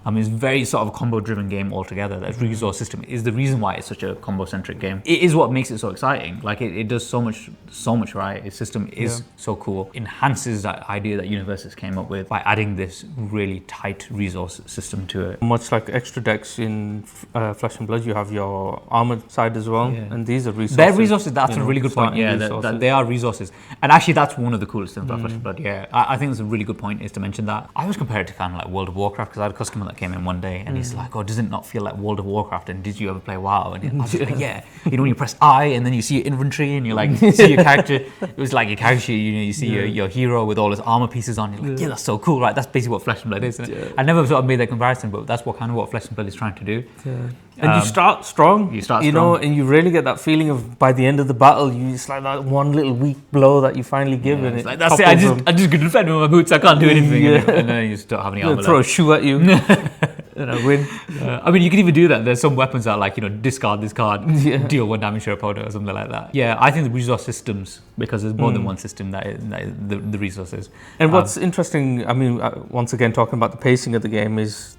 I mean, it's very sort of a combo-driven game altogether. That resource system is the reason why it's such a combo-centric game. It is what makes it so exciting. Like it does so much right. Its system is so cool. Enhances that idea that Universes came up with by adding this really tight resource system to it. Much like extra decks in Flesh and Blood, you have your armored side as well, and these are resources. They're resources. That's a really good point. Yeah, that they are resources. And actually, that's one of the coolest things about Flesh and Blood. Yeah, I think it's a really good point is to mention that. I always compare it to kind of like World of Warcraft because I had a customer that came in one day and he's like, oh, does it not feel like World of Warcraft? And did you ever play WoW? And I was like, yeah. You know, when you press I and then you see your inventory and you like see your character. It was like your character sheet, you know, you see your hero with all his armor pieces on. You're like, yeah, that's so cool, right? That's basically what Flesh and Blood is. I never sort of made that comparison, but that's what Flesh and Blood is trying to do. And you start strong. You know, and you really get that feeling of by the end of the battle, it's like that one little weak blow that you finally give, and it's like, that's it. I just couldn't defend with my boots. I can't do anything. And then you start having armor. Throw a shoe at you. And I win. I mean, you can even do that. There's some weapons that like, you know, discard this card, deal 1 damage to your opponent or something like that. Yeah, I think the resource systems, because there's more than one system that the resources. And what's interesting, I mean, once again, talking about the pacing of the game, is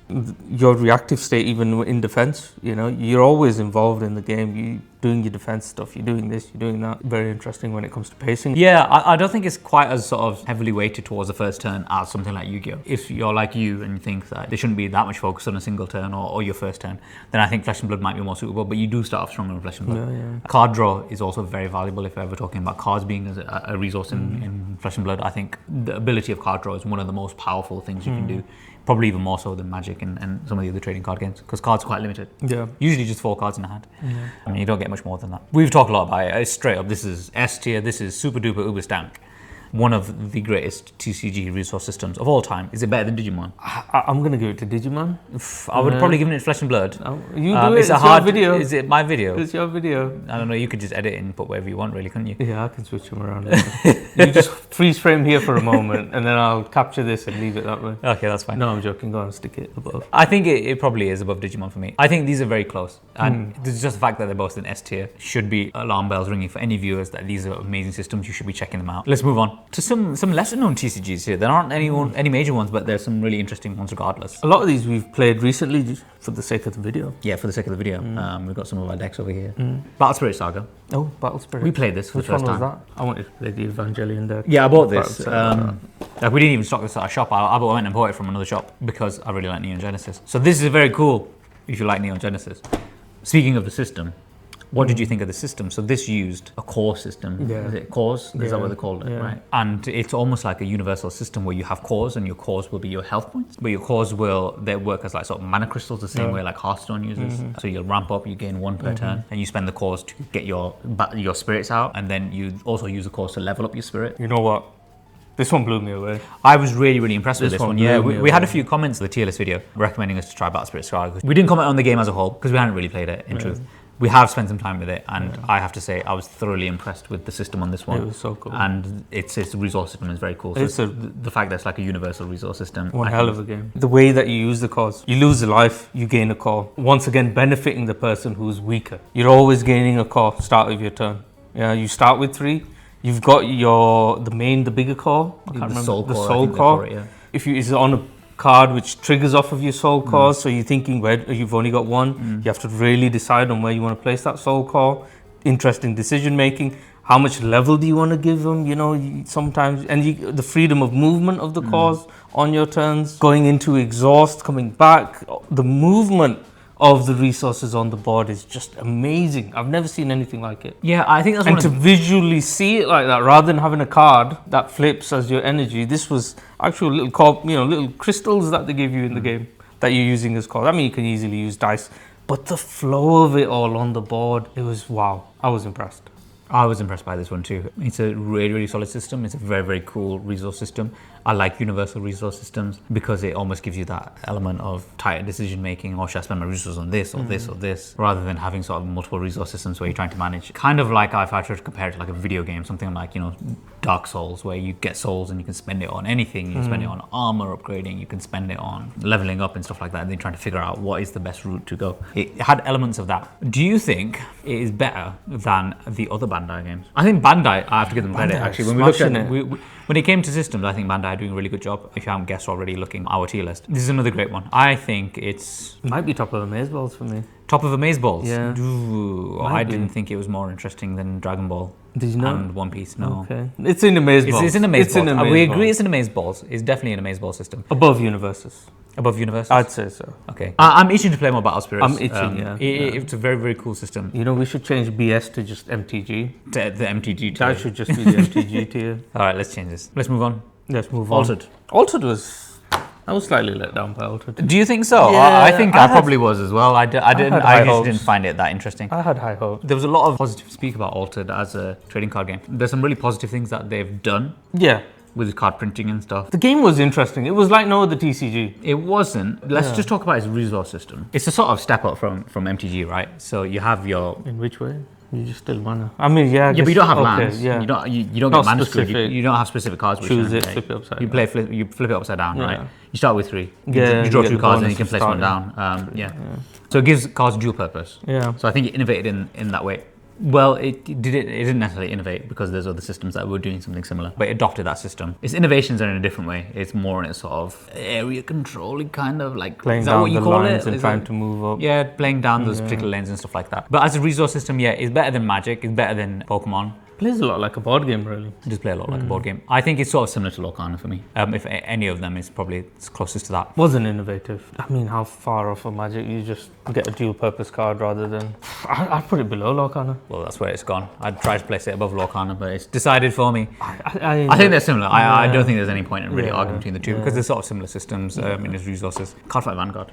your reactive state, even in defense. You know, you're always involved in the game. You're doing your defense stuff, you're doing this, you're doing that. Very interesting when it comes to pacing. Yeah, I don't think it's quite as sort of heavily weighted towards the first turn as something like Yu-Gi-Oh! If you're like you and you think that there shouldn't be that much focus on a single turn or your first turn, then I think Flesh and Blood might be more suitable, but you do start off stronger in Flesh and Blood. Card draw is also very valuable if we're ever talking about cards being as a resource in Flesh and Blood. I think the ability of card draw is one of the most powerful things you can do. Probably even more so than Magic and some of the other trading card games, because cards are quite limited. Usually just 4 cards in a hand. I mean, you don't get much more than that. We've talked a lot about it. It's straight up, this is S tier, this is super duper uber stank. One of the greatest TCG resource systems of all time. Is it better than Digimon? I'm going to give it to Digimon. I would have probably given it Flesh and Blood. You do it, it's your video. Is it my video? It's your video. I don't know, you could just edit it and put whatever you want, really, couldn't you? Yeah, I can switch them around. You just freeze frame here for a moment and then I'll capture this and leave it that way. Okay, that's fine. No, I'm joking. Go on, stick it above. I think it probably is above Digimon for me. I think these are very close. And there's just the fact that they're both in S tier should be alarm bells ringing for any viewers that these are amazing systems. You should be checking them out. Let's move on to some lesser known TCGs here. There aren't any major ones, but there's some really interesting ones regardless. A lot of these we've played recently for the sake of the video. Yeah, for the sake of the video. We've got some of our decks over here. Battle Spirit Saga. Oh, Battle Spirit. We played this for the first time. Which one was that? I wanted to play the Evangelion deck. Yeah, I bought this. Like we didn't even stock this at our shop. I went and bought it from another shop because I really like Neon Genesis. So this is very cool if you like Neon Genesis. Speaking of the system, what did you think of the system? So this used a core system. Is it cores? Is that what they called it, right? And it's almost like a universal system where you have cores and your cores will be your health points. But your cores they work as like sort of mana crystals the same way like Hearthstone uses. So you'll ramp up, you gain 1 per turn, and you spend the cores to get your spirits out, and then you also use the cores to level up your spirit. You know what? This one blew me away. I was really, really impressed with this one. Yeah, we had a few comments in the tier list video recommending us to try Battle Spirit Saga. We didn't comment on the game as a whole because we hadn't really played it, in truth. We have spent some time with it, and I have to say I was thoroughly impressed with the system on this one. It was so cool. And its resource system is very cool. So the fact that it's like a universal resource system. One hell of a game. The way that you use the cores. You lose a life, you gain a core. Once again, benefiting the person who's weaker. You're always gaining a core start of your turn. Yeah, you start with 3. You've got the bigger core. The soul core. If it's on a card which triggers off of your soul core, so you're thinking where you've only got 1, you have to really decide on where you want to place that soul core. Interesting decision making. How much level do you want to give them? You know, sometimes, and the freedom of movement of the cores on your turns, going into exhaust, coming back, the movement of the resources on the board is just amazing. I've never seen anything like it. Yeah, I think that's one And of to visually see it like that, rather than having a card that flips as your energy, this was actual little crystals that they give you in the game that you're using as cards. I mean, you can easily use dice, but the flow of it all on the board, it was wow. I was impressed. I was impressed by this one too. It's a really, really solid system. It's a very, very cool resource system. I like universal resource systems because it almost gives you that element of tighter decision making. Or should I spend my resources on this or this or this, rather than having sort of multiple resource systems where you're trying to manage. Kind of like if I try to compare it to like a video game, something like, you know, Dark Souls, where you get souls and you can spend it on anything. You can spend it on armor upgrading. You can spend it on leveling up and stuff like that. And then trying to figure out what is the best route to go. It had elements of that. Do you think it is better than the other Bandai games? I think Bandai, I have to give them credit actually. When we looked at when it came to systems, I think Bandai are doing a really good job. If you haven't guessed already, looking at our tier list, this is another great one. I think it might be top of Amazeballs for me. Top of Amazeballs. Yeah. Ooh, I didn't think it was more interesting than Dragon Ball. Did you know? And One Piece, no. Okay. It's in Amazeballs. It's in Amazeballs. We agree it's in Amazeballs. It's definitely an Amazeball system. Above Universes. Above Universes? I'd say so. Okay. I'm itching to play more Battle Spirits. I'm itching, yeah. It's a very, very cool system. You know, we should change BS to just MTG. The MTG tier. That should just be the MTG tier. All right, let's change this. Let's move on. Let's move on. Altered I was slightly let down by Altered. Do you think so? Yeah, I think I probably was as well. I just didn't find it that interesting. I had high hopes. There was a lot of positive speak about Altered as a trading card game. There's some really positive things that they've done. Yeah. With card printing and stuff. The game was interesting. It was like no other TCG. It wasn't. Let's just talk about its resource system. It's a sort of step up from MTG, right? So you have your... In which way? You just still mana. I mean, yeah. Yeah, but you don't have lands. Yeah. You don't get mana screwed. You don't have specific cards. Which choose it, flip it upside down. You flip it upside down, Yeah. right? You start with 3. You draw get 2 the cards and bonus you can of place one starting. down. Yeah. So it gives cards dual purpose. Yeah. So I think it innovated in that way. Well, it didn't necessarily innovate because there's other systems that were doing something similar, but it adopted that system. Its innovations are in a different way. It's more in a sort of area controlling kind of like playing is that down what you the call lines it? and trying to move up. Yeah, playing down those particular lanes and stuff like that. But as a resource system, yeah, it's better than Magic. It's better than Pokemon. Plays a lot like a board game, really. Just play a lot like a board game. I think it's sort of similar to Lorcana for me. If any of them is probably closest to that. Wasn't innovative. I mean, how far off of Magic? You just get a dual purpose card rather than... I'd put it below Lorcana. Well, that's where it's gone. I'd try to place it above Lorcana, but it's decided for me. I think they're similar. I don't think there's any point in really arguing between the two Yeah. because they're sort of similar systems in its resources. Cardfight Vanguard.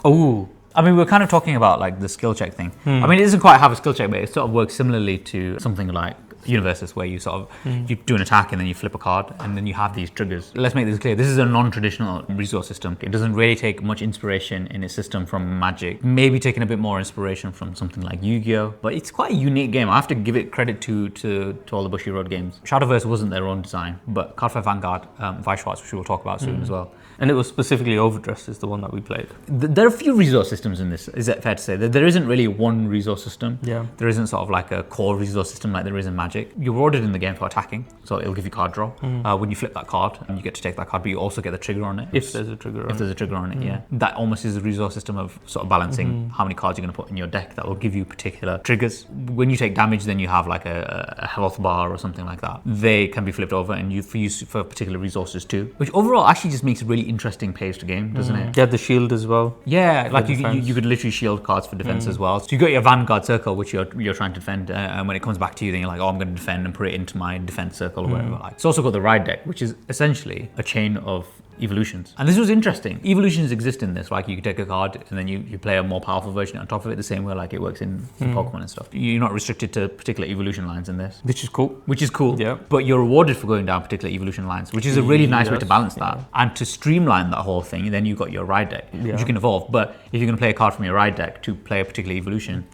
Oh. I mean, we're kind of talking about like the skill check thing. I mean, it doesn't quite have a skill check, but it sort of works similarly to something like Universes, where you sort of you do an attack and then you flip a card and then you have these triggers. Let's make this clear. This is a non-traditional resource system. It doesn't really take much inspiration in its system from Magic. Maybe taking a bit more inspiration from something like Yu-Gi-Oh, but it's quite a unique game. I have to give it credit to all the Bushy Road games. Shadowverse wasn't their own design, but Cardfight Vanguard, Vice Schwartz, which we'll talk about soon as well. And it was specifically Overdress is the one that we played. There are a few resource systems in this. Is it fair to say that there isn't really one resource system? Yeah. There isn't sort of like a core resource system like there is in Magic. You're rewarded in the game for attacking, so it'll give you card draw. When you flip that card, you get to take that card, but you also get the trigger on it. If there's a trigger on it. If there's a trigger on it, yeah. That almost is a resource system of sort of balancing how many cards you're going to put in your deck that will give you particular triggers. When you take damage, then you have like a health bar or something like that. They can be flipped over and used for particular resources too, which overall actually just makes a really interesting paced game, doesn't it? You had the shield as well. Yeah, like defense. you could literally shield cards for defense as well. So you got your Vanguard circle, which you're trying to defend, and when it comes back to you, then you're like, oh, I'm going to defend and put it into my defense circle or whatever. Like, it's also got the ride deck, which is essentially a chain of evolutions. And this was interesting. Evolutions exist in this, like you can take a card and then you play a more powerful version on top of it, the same way like it works in Pokemon and stuff. You're not restricted to particular evolution lines in this. Which is cool. Which is cool. Yeah. But you're rewarded for going down particular evolution lines, which is a really nice way to balance that. And to streamline that whole thing, then you've got your ride deck, which you can evolve. But if you're going to play a card from your ride deck to play a particular evolution,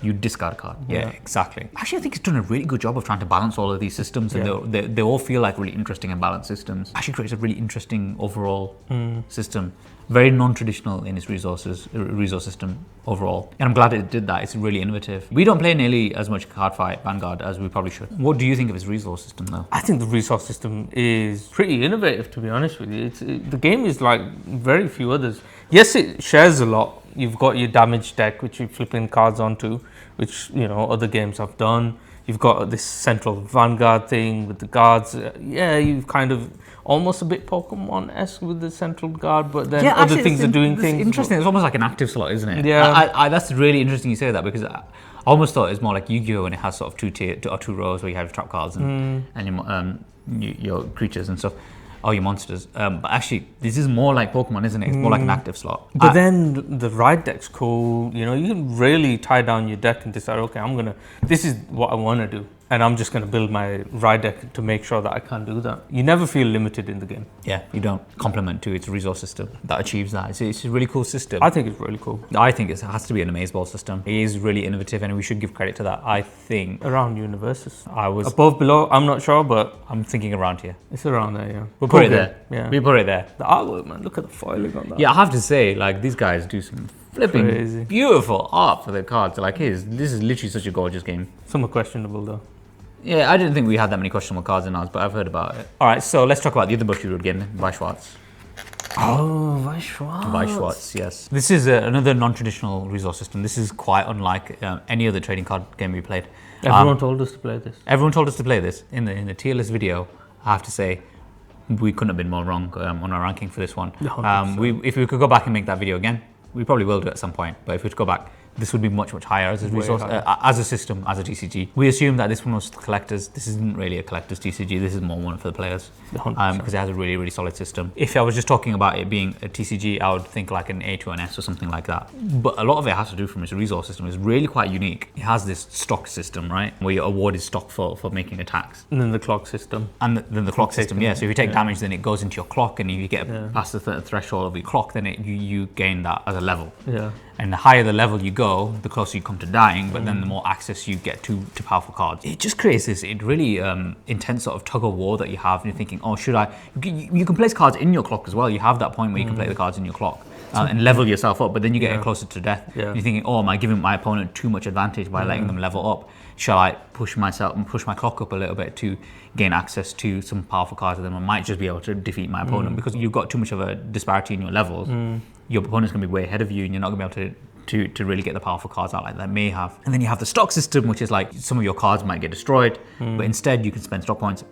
you discard a card. Yeah, exactly. Actually, I think it's done a really good job of trying to balance all of these systems, and they all feel like really interesting and balanced systems. Actually creates a really interesting overall system. Very non-traditional in its resource system overall. And I'm glad it did that. It's really innovative. We don't play nearly as much Cardfight Vanguard as we probably should. What do you think of its resource system though? I think the resource system is pretty innovative, to be honest with you. The game is like very few others. Yes, it shares a lot. You've got your damage deck, which you're flipping cards onto, which, you know, other games have done. You've got this central vanguard thing with the guards. Yeah, you've kind of almost a bit Pokemon-esque with the central guard, but then other things are doing things. Interesting. It's almost like an active slot, isn't it? Yeah. That's really interesting you say that, because I almost thought it was more like Yu-Gi-Oh! When it has sort of two rows where you have your trap cards and your creatures and stuff. Oh, your monsters. But actually, this is more like Pokemon, isn't it? It's more like an active slot. But then the ride deck's cool. You know, you can really tie down your deck and decide, okay, this is what I want to do. And I'm just going to build my ride deck to make sure that I can do that. You never feel limited in the game. Yeah, you don't. Complement to its resource system that achieves that. It's a really cool system. I think it's really cool. I think it has to be an amazeball system. It is really innovative, and we should give credit to that. I think around universes. I was above, below. I'm not sure, but I'm thinking around here. It's around there. Yeah, We'll put it there. Yeah, we put it there. The artwork, man. Look at the foiling on that. Yeah, I have to say, like, these guys do some flipping Crazy. beautiful art for their cards. Like, this is literally such a gorgeous game. Some are questionable though. Yeah, I didn't think we had that many questionable cards in ours, but I've heard about it. All right, so let's talk about the other Bushy Road game, Weishwartz. Oh, Weishwartz. Weishwartz, yes. This is another non-traditional resource system. This is quite unlike any other trading card game we played. Everyone told us to play this. Everyone told us to play this. In the tier list video, I have to say, we couldn't have been more wrong on our ranking for this one. If we could go back and make that video again, we probably will do it at some point, but if we were to go back, this would be much, much higher as a resource, as a system, as a TCG. We assume that this one was for collectors. This isn't really a collector's TCG. This is more one for the players, because it has a really, really solid system. If I was just talking about it being a TCG, I would think like an A to an S or something like that. But a lot of it has to do from its resource system. It's really quite unique. It has this stock system, right, where you're awarded stock for making attacks. And then the clock system. And then the clock system, yeah. So if you take damage, then it goes into your clock, and if you get past the threshold of your clock, then you gain that as a level. Yeah. And the higher the level you go, the closer you come to dying, but then the more access you get to powerful cards. It just creates this really intense sort of tug of war that you have, and you're thinking, oh, should I? You can place cards in your clock as well. You have that point where you can play the cards in your clock and level yourself up, but then you get closer to death. Yeah. You're thinking, oh, am I giving my opponent too much advantage by letting them level up? Shall I push my clock up a little bit to gain access to some powerful cards, and then I might just be able to defeat my opponent because you've got too much of a disparity in your levels. Your opponent's going to be way ahead of you, and you're not going to be able to really get the powerful cards out like that may have. And then you have the stock system, which is like some of your cards might get destroyed, but instead you can spend stock points,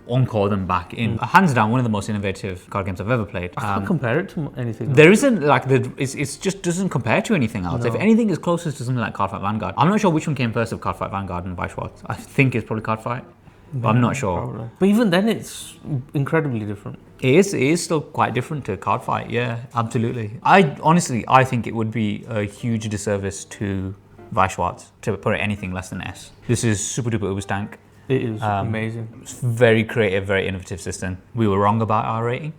encore them back in. Hands down, one of the most innovative card games I've ever played. I can't compare it to anything. There isn't like it's just doesn't compare to anything else. No. If anything is closest to something like Cardfight Vanguard, I'm not sure which one came first of Cardfight Vanguard and Weishwartz. I think it's probably Cardfight. But I'm not sure. Probably. But even then, it's incredibly different. It is still quite different to Cardfight. Yeah, absolutely. I think it would be a huge disservice to Weishwartz to put it anything less than S. This is super duper uber stank. It is amazing. It's very creative, very innovative system. We were wrong about our rating.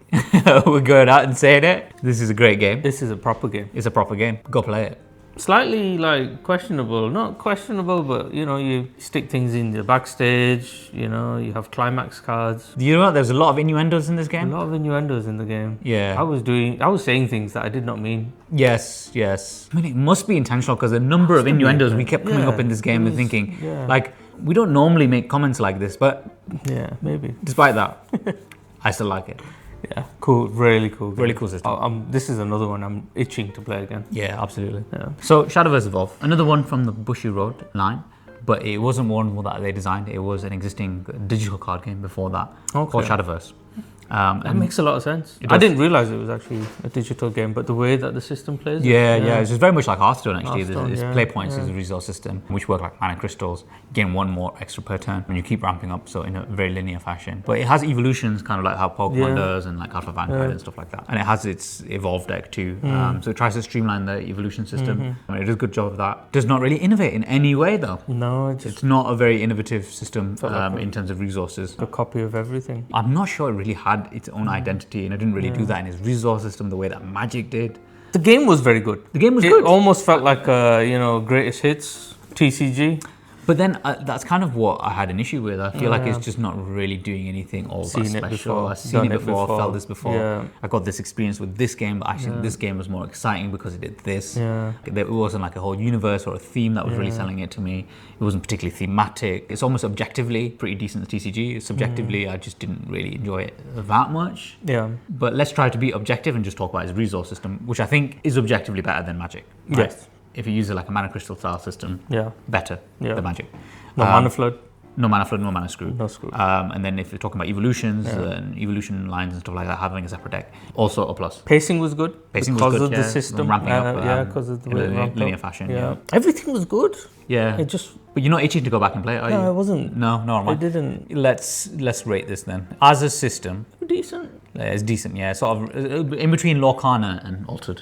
We're going out and saying it. This is a great game. This is a proper game. It's a proper game. Go play it. Slightly like questionable, not questionable, but you know, you stick things in the backstage, you know, you have climax cards. You know what? There's a lot of innuendos in this game. A lot of innuendos in the game. Yeah. I was saying things that I did not mean. Yes. I mean, it must be intentional because the number of innuendos we kept coming up in this game and thinking, like, we don't normally make comments like this, but yeah, maybe. Despite that, I still like it. Yeah, cool, really cool game. Really cool system. This is another one I'm itching to play again. Yeah, absolutely. Yeah. So Shadowverse Evolve, another one from the Bushy Road line, but it wasn't one that they designed. It was an existing digital card game before that called Shadowverse. That makes a lot of sense. I didn't realize it was actually a digital game, but the way that the system plays. It's just very much like Hearthstone actually. Hearthstone, Play points is a resource system, which work like mana crystals. You gain one more extra per turn, and you keep ramping up, so in a very linear fashion. But it has evolutions, kind of like how Pokemon does, and like Cardfight Vanguard and stuff like that. And it has its Evolve deck too, so it tries to streamline the evolution system. I mean, it does a good job of that. Does not really innovate in any way though. No, it's not a very innovative system in terms of resources. A copy of everything. I'm not sure it really had its own identity. And I didn't really do that in its resource system the way that Magic did. The game was very good. It almost felt like a, greatest hits TCG. But then that's kind of what I had an issue with. I feel like it's just not really doing anything all that special. I've seen it before, felt this before. Yeah. I got this experience with this game, but actually this game was more exciting because it did this. Yeah. It wasn't like a whole universe or a theme that was really selling it to me. It wasn't particularly thematic. It's almost objectively pretty decent TCG. Subjectively, I just didn't really enjoy it that much. Yeah. But let's try to be objective and just talk about its resource system, which I think is objectively better than Magic. Right? Yes. if you use it like a mana crystal style system, better than Magic. No mana flood. No mana flood, no mana screw. No screw. And then if you're talking about evolutions and evolution lines and stuff like that, having a separate deck, also a plus. Pacing was good. Pacing because was good, of the system. Ramping up. Because of the way it ramped linear up. fashion. Yeah. Everything was good. Yeah. It just... But you're not itching to go back and play it, are you? No, I wasn't. No, I didn't. Let's rate this then. As a system, Decent. it's decent, yeah. Sort of in between Lorcana and Altered.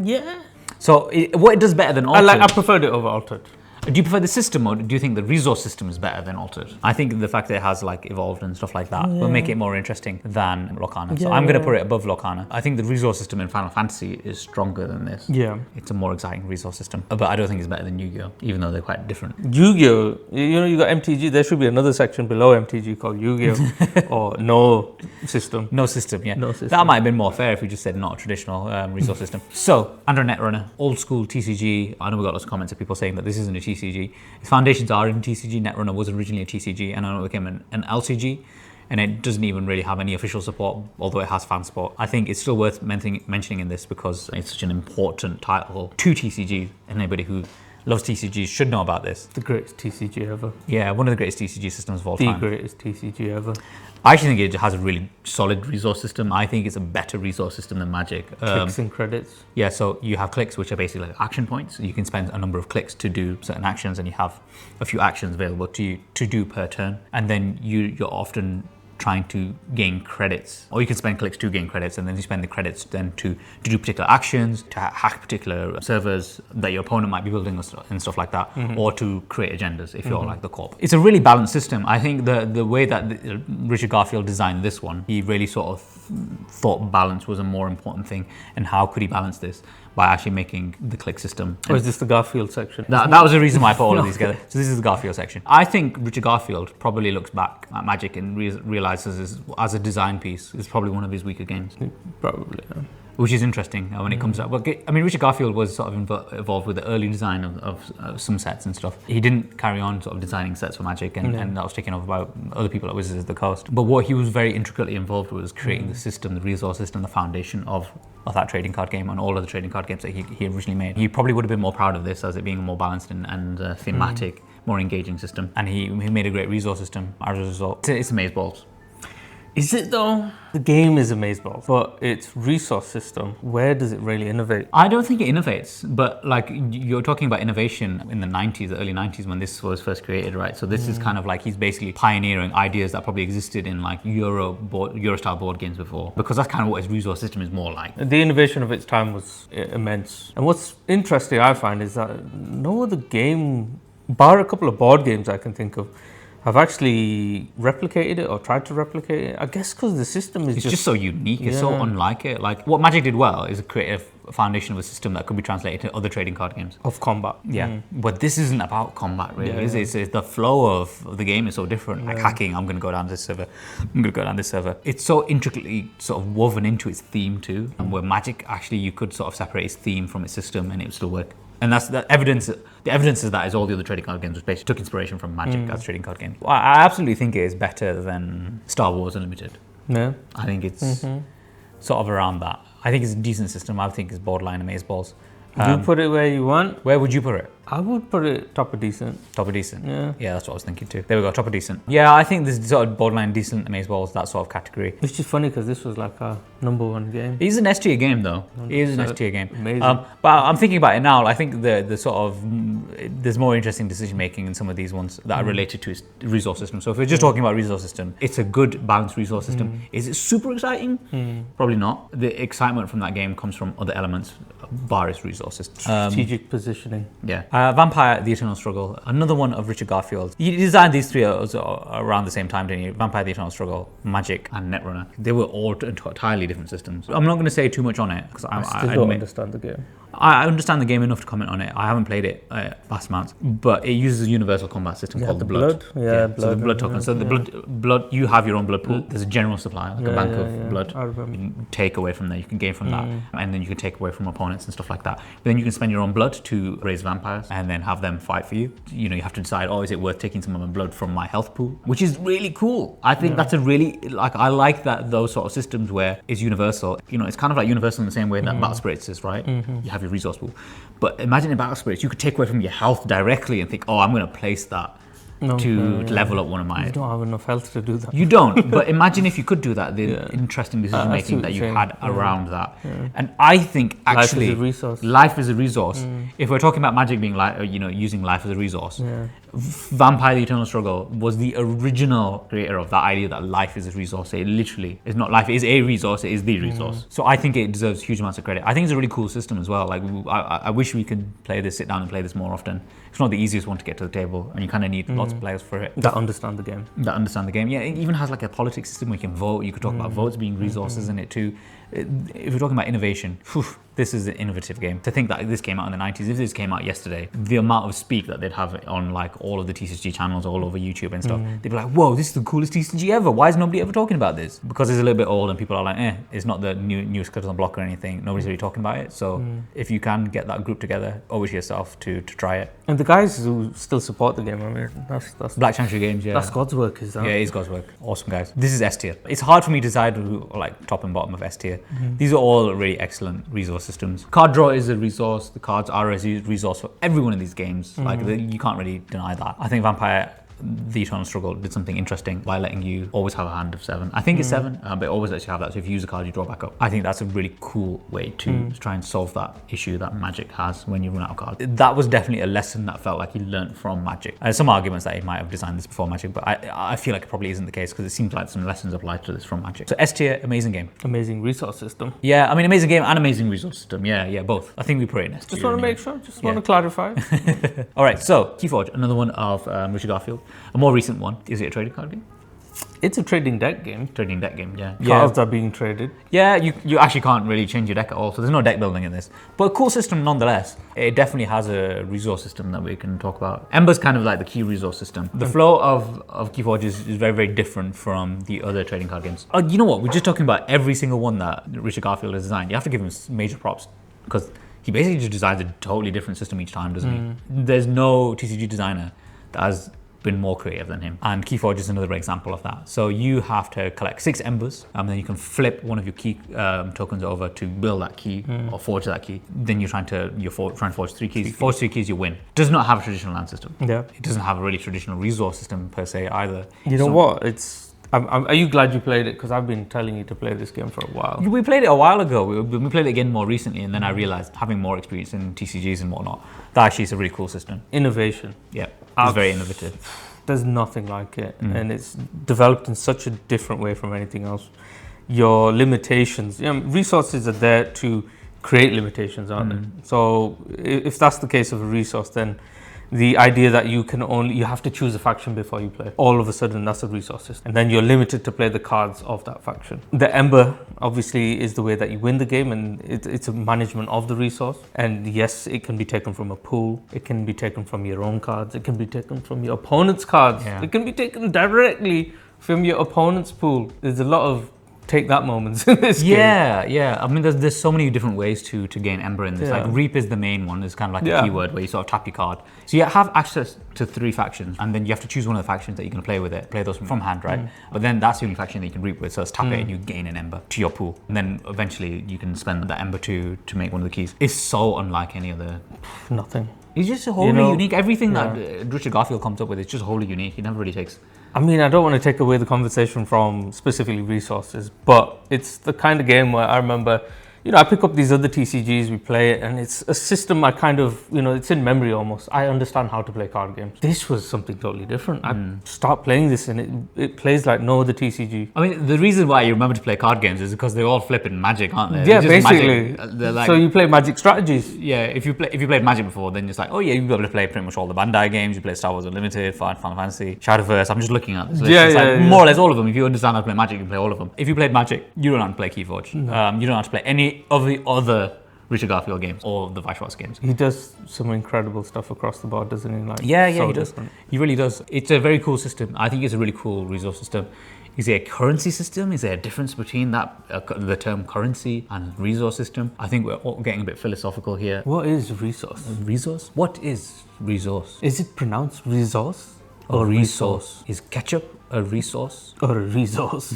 Yeah. So what it does better than Altered? I preferred it over Altered. Do you prefer the system, or do you think the resource system is better than Altered? I think the fact that it has like evolved and stuff like that will make it more interesting than Lorcana. So I'm going to put it above Lorcana. I think the resource system in Final Fantasy is stronger than this. Yeah. It's a more exciting resource system. But I don't think it's better than Yu-Gi-Oh, even though they're quite different. Yu-Gi-Oh, you got MTG. There should be another section below MTG called Yu-Gi-Oh or no system. No system, yeah. No system. That might have been more fair if we just said not a traditional resource system. So, Android Netrunner, old school TCG. I know we got lots of comments of people saying that this isn't a TCG. Its foundations are in TCG. Netrunner was originally a TCG, and I know it became an LCG, and it doesn't even really have any official support, although it has fan support. I think it's still worth mentioning in this because it's such an important title to TCG. Anybody who loves TCGs should know about this. The greatest TCG ever. Yeah, one of the greatest TCG systems of all The time. greatest TCG ever. I actually think it has a really solid resource system. I think it's a better resource system than Magic. Clicks and credits. Yeah, so you have clicks, which are basically like action points. You can spend a number of clicks to do certain actions, and you have a few actions available to you to do per turn. And then you're often trying to gain credits, or you can spend clicks to gain credits, and then you spend the credits then to do particular actions, to hack particular servers that your opponent might be building and stuff like that, or to create agendas if you're like the corp. It's a really balanced system. I think the way that Richard Garfield designed this one, he really sort of thought balance was a more important thing, and how could he balance this by actually making the click system. Or is this the Garfield section? That was the reason why I put all of these together. So this is the Garfield section. I think Richard Garfield probably looks back at Magic and realizes as a design piece, it's probably one of his weaker games. Probably, yeah. Which is interesting when it comes to that. Well, I mean, Richard Garfield was sort of involved with the early design of some sets and stuff. He didn't carry on sort of designing sets for Magic, and that was taken over by other people at Wizards of the Coast. But what he was very intricately involved with was creating the system, the resource system, the foundation of that trading card game and all of the trading card games that he originally made. He probably would have been more proud of this as it being a more balanced and thematic, more engaging system. And he made a great resource system as a result. It's amazeballs. Is it though? The game is amazeballs, but its resource system, where does it really innovate? I don't think it innovates, but like you're talking about innovation in the 90s, the early 90s when this was first created, right? So this is kind of like he's basically pioneering ideas that probably existed in like Euro-style board games before, because that's kind of what his resource system is more like. The innovation of its time was immense. And what's interesting, I find, is that no other game, bar a couple of board games I can think of, have actually replicated it or tried to replicate it. I guess because the system is just so unique. It's so unlike it. Like what Magic did well is create a foundation of a system that could be translated to other trading card games. Of combat. Yeah. But this isn't about combat really, is it? It's the flow of the game is so different. Like hacking, I'm going to go down this server. I'm going to go down this server. It's so intricately sort of woven into its theme too. And where Magic, actually, you could sort of separate its theme from its system and it would still work. And that's the evidence. The evidence is that is all the other trading card games, which basically took inspiration from Magic as trading card games. I absolutely think it is better than Star Wars Unlimited. Yeah. I think it's sort of around that. I think it's a decent system. I think it's borderline amazeballs. You put it where you want. Where would you put it? I would put it top of decent. Top of decent. Yeah. Yeah, that's what I was thinking too. There we go, top of decent. Yeah, I think this is sort of borderline decent amazeballs, that sort of category. Which is funny because this was like our #1 game. It is an S tier game though. It is an S tier game. Amazing. But I'm thinking about it now. I think the sort of there's more interesting decision making in some of these ones that are related to its resource system. So if we're just talking about resource system, it's a good balanced resource system. Is it super exciting? Probably not. The excitement from that game comes from other elements, bar its resource system. Strategic positioning. Yeah. Vampire: The Eternal Struggle, another one of Richard Garfield. He designed these three around the same time, didn't he? Vampire: The Eternal Struggle, Magic, and Netrunner. They were all entirely different systems. I'm not going to say too much on it because I still don't understand the game. I understand the game enough to comment on it. I haven't played it vast amounts, but it uses a universal combat system called the Blood. Blood. So the blood token. So the blood, you have your own blood pool. There's a general supply, like a bank of blood. I remember. You can take away from there. You can gain from that, and then you can take away from opponents and stuff like that. But then you can spend your own blood to raise vampires and then have them fight for you. You know, you have to decide, is it worth taking some of my blood from my health pool? Which is really cool. I think that's a really I like that those sort of systems where it's universal. You know, it's kind of like universal in the same way that Battle Spirits is, right? You have have your resource pool. But imagine in Battle Spirits, you could take away from your health directly and think, oh, I'm going to place that to level up one of my... You don't have enough health to do that. You don't, but imagine if you could do that, the interesting decision making that you had around that. And I think actually... Life is a resource. Life is a resource. If we're talking about Magic being using life as a resource, Vampire the Eternal Struggle was the original creator of that idea that life is a resource. It literally is not life, it is a resource, it is the resource. So I think it deserves huge amounts of credit. I think it's a really cool system as well. Like I wish we could sit down and play this more often. It's not the easiest one to get to the table, and you kind of need lots of players for it. That understand the game. Yeah, it even has like a politics system where you can vote. You could talk about votes being resources in it too. If we're talking about innovation, this is an innovative game. To think that this came out in the 90s, if this came out yesterday, the amount of speak that they'd have on like all of the TCG channels all over YouTube and stuff, they'd be like, whoa, this is the coolest TCG ever. Why is nobody ever talking about this? Because it's a little bit old and people are like, it's not the newest cut on the block or anything. Nobody's really talking about it. So if you can get that group together, owe it to yourself to try it. And the guys who still support the game, I mean, that's Black Sanctuary Games, yeah. That's God's work, is that? Yeah, it is God's work. Awesome guys. This is S tier. It's hard for me to decide who like top and bottom of S tier. These are all really excellent resource systems. Card draw is a resource. The cards are a resource for every one of these games. Like you can't really deny that. I think Vampire the Eternal Struggle did something interesting by letting you always have a hand of 7. I think it's 7, but it always lets you have that. So if you use a card, you draw back up. I think that's a really cool way to try and solve that issue that Magic has when you run out of cards. That was definitely a lesson that felt like he learned from Magic. There's some arguments that he might have designed this before Magic, but I feel like it probably isn't the case because it seems like some lessons applied to this from Magic. So S tier, amazing game. Amazing resource system. Yeah, I mean, amazing game and amazing resource system. Yeah, both. I think we put it in S tier. Just want to make sure, just want to clarify. All right, so Keyforge, another one of Richard Garfield. A more recent one. Is it a trading card game? It's a trading deck game. Trading deck game, yeah. Cards are being traded. Yeah, you actually can't really change your deck at all, so there's no deck building in this. But a cool system nonetheless. It definitely has a resource system that we can talk about. Ember's kind of like the key resource system. The flow of Keyforge is very, very different from the other trading card games. You know what? We're just talking about every single one that Richard Garfield has designed. You have to give him major props because he basically just designs a totally different system each time, doesn't he? There's no TCG designer that has been more creative than him, and Keyforge is another example of that. So you have to collect 6 embers, and then you can flip one of your key tokens over to build that key or forge that key. Then you're trying to forge 3 keys. Forge 3 keys, you win. Does not have a traditional land system. Yeah, it doesn't have a really traditional resource system per se either. You know what? Are you glad you played it? Because I've been telling you to play this game for a while. We played it a while ago. We played it again more recently, and then I realized, having more experience in TCGs and whatnot, that actually is a really cool system. Innovation. Yeah, it's very innovative. There's nothing like it, and it's developed in such a different way from anything else. Your limitations, resources are there to create limitations, aren't they? So if that's the case of a resource, then the idea that you have to choose a faction before you play, all of a sudden that's a resource system, and then you're limited to play the cards of that faction. The Ember obviously is the way that you win the game, and it's a management of the resource. And yes, it can be taken from a pool, it can be taken from your own cards, it can be taken from your opponent's cards, it can be taken directly from your opponent's pool. There's a lot of take that moments in this game. Yeah. I mean, there's so many different ways to gain Ember in this. Like Reap is the main one. It's kind of like a keyword where you sort of tap your card. So you have access to 3 factions, and then you have to choose one of the factions that you can play with it. Play those from hand, right? But then that's the only faction that you can reap with. So it's tap it and you gain an Ember to your pool. And then eventually you can spend that Ember to make one of the keys. It's so unlike any other. Nothing. It's just wholly unique. Everything that Richard Garfield comes up with is just wholly unique. He never really takes... I mean, I don't want to take away the conversation from specifically resources, but it's the kind of game where I remember, I pick up these other TCGs, we play it, and it's a system I kind of, it's in memory almost. I understand how to play card games. This was something totally different. I start playing this and it plays like no other TCG. I mean, the reason why you remember to play card games is because they're all flipping Magic, aren't they? Yeah, basically. Like, so you play Magic strategies. Yeah, if you played Magic before, then it's like, oh yeah, you'll be able to play pretty much all the Bandai games. You play Star Wars Unlimited, Final Fantasy, Shadowverse. I'm just looking at this list. More or less all of them. If you understand how to play Magic, you can play all of them. If you played Magic, you don't have to play Keyforge. You don't have to play any of the other Richard Garfield games or the Vice games. He does some incredible stuff across the board, doesn't he? Like, he does. He really does. It's a very cool system. I think it's a really cool resource system. Is there a currency system? Is there a difference between that, the term currency and resource system? I think we're all getting a bit philosophical here. What is resource? What is resource? Is it pronounced resource? Or resource? Is ketchup a resource. Or a resource.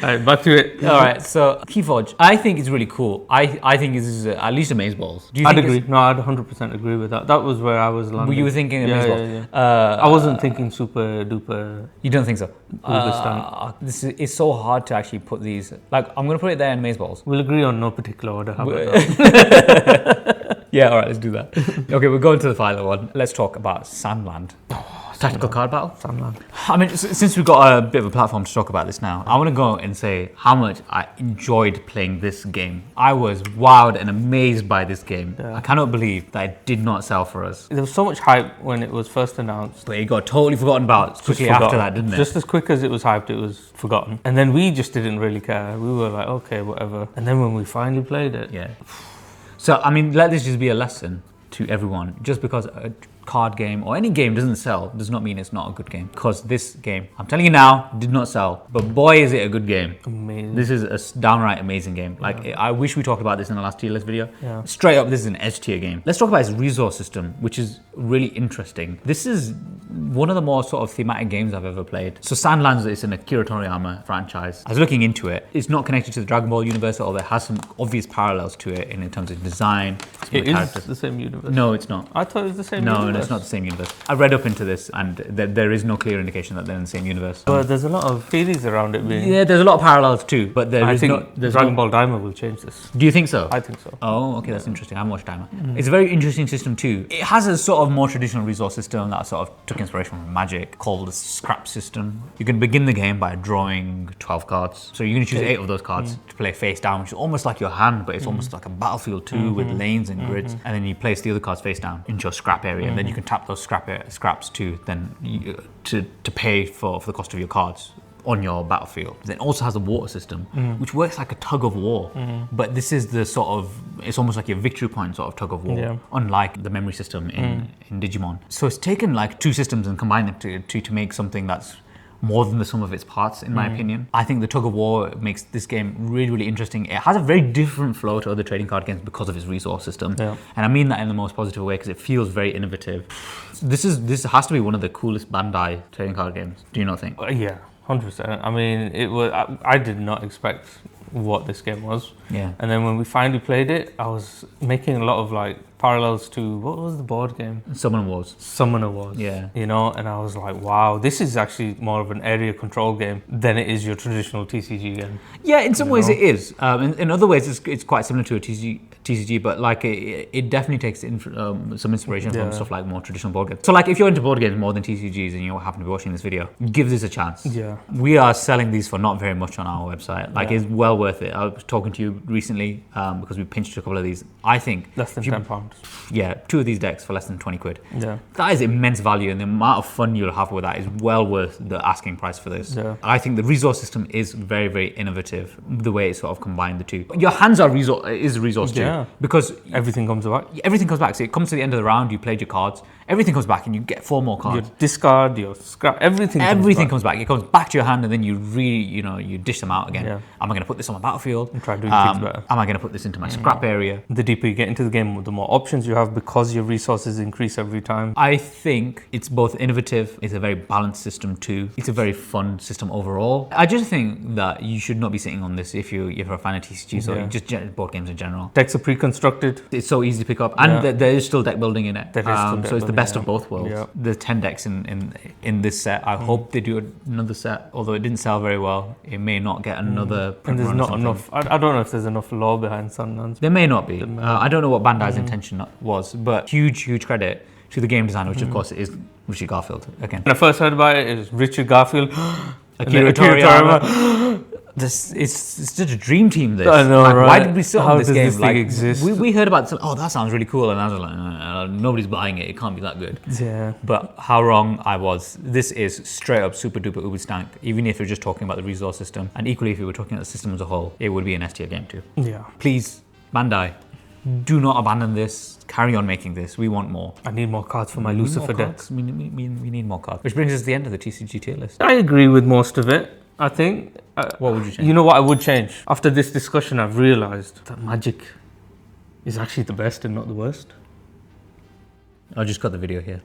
Alright, back to it. All right, so Keyforge, I think it's really cool. I think this is at least amazeballs. Do you I'd think agree. No, I'd 100% agree with that. That was where I was landing. You were thinking yeah, amazeballs. yeah. I wasn't thinking super duper. You don't think so? Uber This is it's so hard to actually put these. Like, I'm gonna put it there in amazeballs. We'll agree on no particular order. How about that? Yeah, all right, let's do that. Okay, we're going to the final one. Let's talk about Sandland. Tactical card battle? Sandland. I mean, since we've got a bit of a platform to talk about this now, I want to go and say how much I enjoyed playing this game. I was wowed and amazed by this game. Yeah. I cannot believe that it did not sell for us. There was so much hype when it was first announced. But it got totally forgotten about quickly after that, didn't it? Just as quick as it was hyped, it was forgotten. And then we just didn't really care. We were like, okay, whatever. And then when we finally played it. Yeah. So, I mean, let this just be a lesson to everyone. Just because a card game or any game doesn't sell does not mean it's not a good game. Because this game, I'm telling you now, did not sell. But boy, is it a good game. Amazing. This is a downright amazing game. Like, I wish we talked about this in the last tier list video. Yeah. Straight up, this is an S tier game. Let's talk about its resource system, which is really interesting. This is one of the more sort of thematic games I've ever played. So Sandlands is in a Akira Toriyama franchise. I was looking into it. It's not connected to the Dragon Ball universe, although it has some obvious parallels to it in terms of design. It is the same universe. No, it's not. I thought it was the same No, universe. no, it's not the same universe. I read up into this, and there is no clear indication that they're in the same universe. But there's a lot of theories around it being. Yeah, there's a lot of parallels too, but I there's think Dragon Ball Daima will change this. Do you think so? I think so. Oh, okay, that's interesting. I haven't watched Timer. It's a very interesting system too. It has a sort of more traditional resource system that sort of took inspiration from Magic, called the scrap system. You can begin the game by drawing 12 cards. So you're going to choose 8 of those cards to play face down, which is almost like your hand, but it's almost like a battlefield too, with lanes and grids. And then you place the other cards face down into your scrap area, and then you can tap those scraps to then to pay for the cost of your cards on your battlefield. Then it also has a water system, which works like a tug of war. But this is the sort of, it's almost like your victory point sort of tug of war, unlike the memory system in Digimon. So it's taken like 2 systems and combined them to make something that's more than the sum of its parts, in my opinion. I think the tug of war makes this game really, really interesting. It has a very different flow to other trading card games because of its resource system. Yeah. And I mean that in the most positive way because it feels very innovative. This has to be one of the coolest Bandai trading card games. Do you not think? Yeah, 100%. I mean, it was. I did not expect what this game was. Yeah. And then when we finally played it, I was making a lot of like parallels to what was the board game? Summon Wars. Summoner Wars. Yeah. You know, and I was like, wow, this is actually more of an area control game than it is your traditional TCG game. Yeah, in some ways it is. In other ways, it's quite similar to a TCG, but like it definitely takes some inspiration from stuff like more traditional board games. So like if you're into board games more than TCGs and you happen to be watching this video, give this a chance. Yeah. We are selling these for not very much on our website. Like it's well worth it. I was talking to you recently because we pinched a couple of these. I think less than £10. Yeah, 2 of these decks for less than 20 quid. Yeah. That is immense value, and the amount of fun you'll have with that is well worth the asking price for this. Yeah. I think the resource system is very, very innovative, the way it sort of combined the two. Your hands are resource too, because everything comes back. Everything comes back. So it comes to the end of the round, you played your cards, everything comes back and you get 4 more cards. Your discard, your scrap, everything comes back. It comes back to your hand and then you you dish them out again. Yeah. Am I going to put this on my battlefield? And try doing things better. Am I going to put this into my scrap area? The deeper you get into the game, the more options you have because your resources increase every time. I think it's both innovative, it's a very balanced system too. It's a very fun system overall. I just think that you should not be sitting on this if you're a fan of TCGs or just board games in general. Decks are pre-constructed. It's so easy to pick up, and there is still deck building in it. So it's the best of both worlds. Yeah. The 10 decks in this set. I hope they do another set, although it didn't sell very well. It may not get another. And there's not enough. I don't know if there's enough lore behind Sunlands. There may not be. I don't know what Bandai's intention was, but huge credit to the game designer, which of course is Richard Garfield again. When I first heard about it, it was Richard Garfield, Akira Toriyama. It's such a dream team. This. I know, right? Why did we sit on this does game? This thing exist? We heard about it. Oh, that sounds really cool, and I was like, nobody's buying it. It can't be that good. Yeah. But how wrong I was. This is straight up super duper uber stank. Even if you're just talking about the resource system, and equally if you were talking about the system as a whole, it would be an S tier game too. Yeah. Please, Bandai, do not abandon this. Carry on making this. We want more. I need more cards for my Lucifer decks. We need more cards. Which brings us to the end of the TCG tier list. I agree with most of it. I think. What would you change? You know what I would change? After this discussion, I've realised that Magic is actually the best and not the worst. I just got the video here.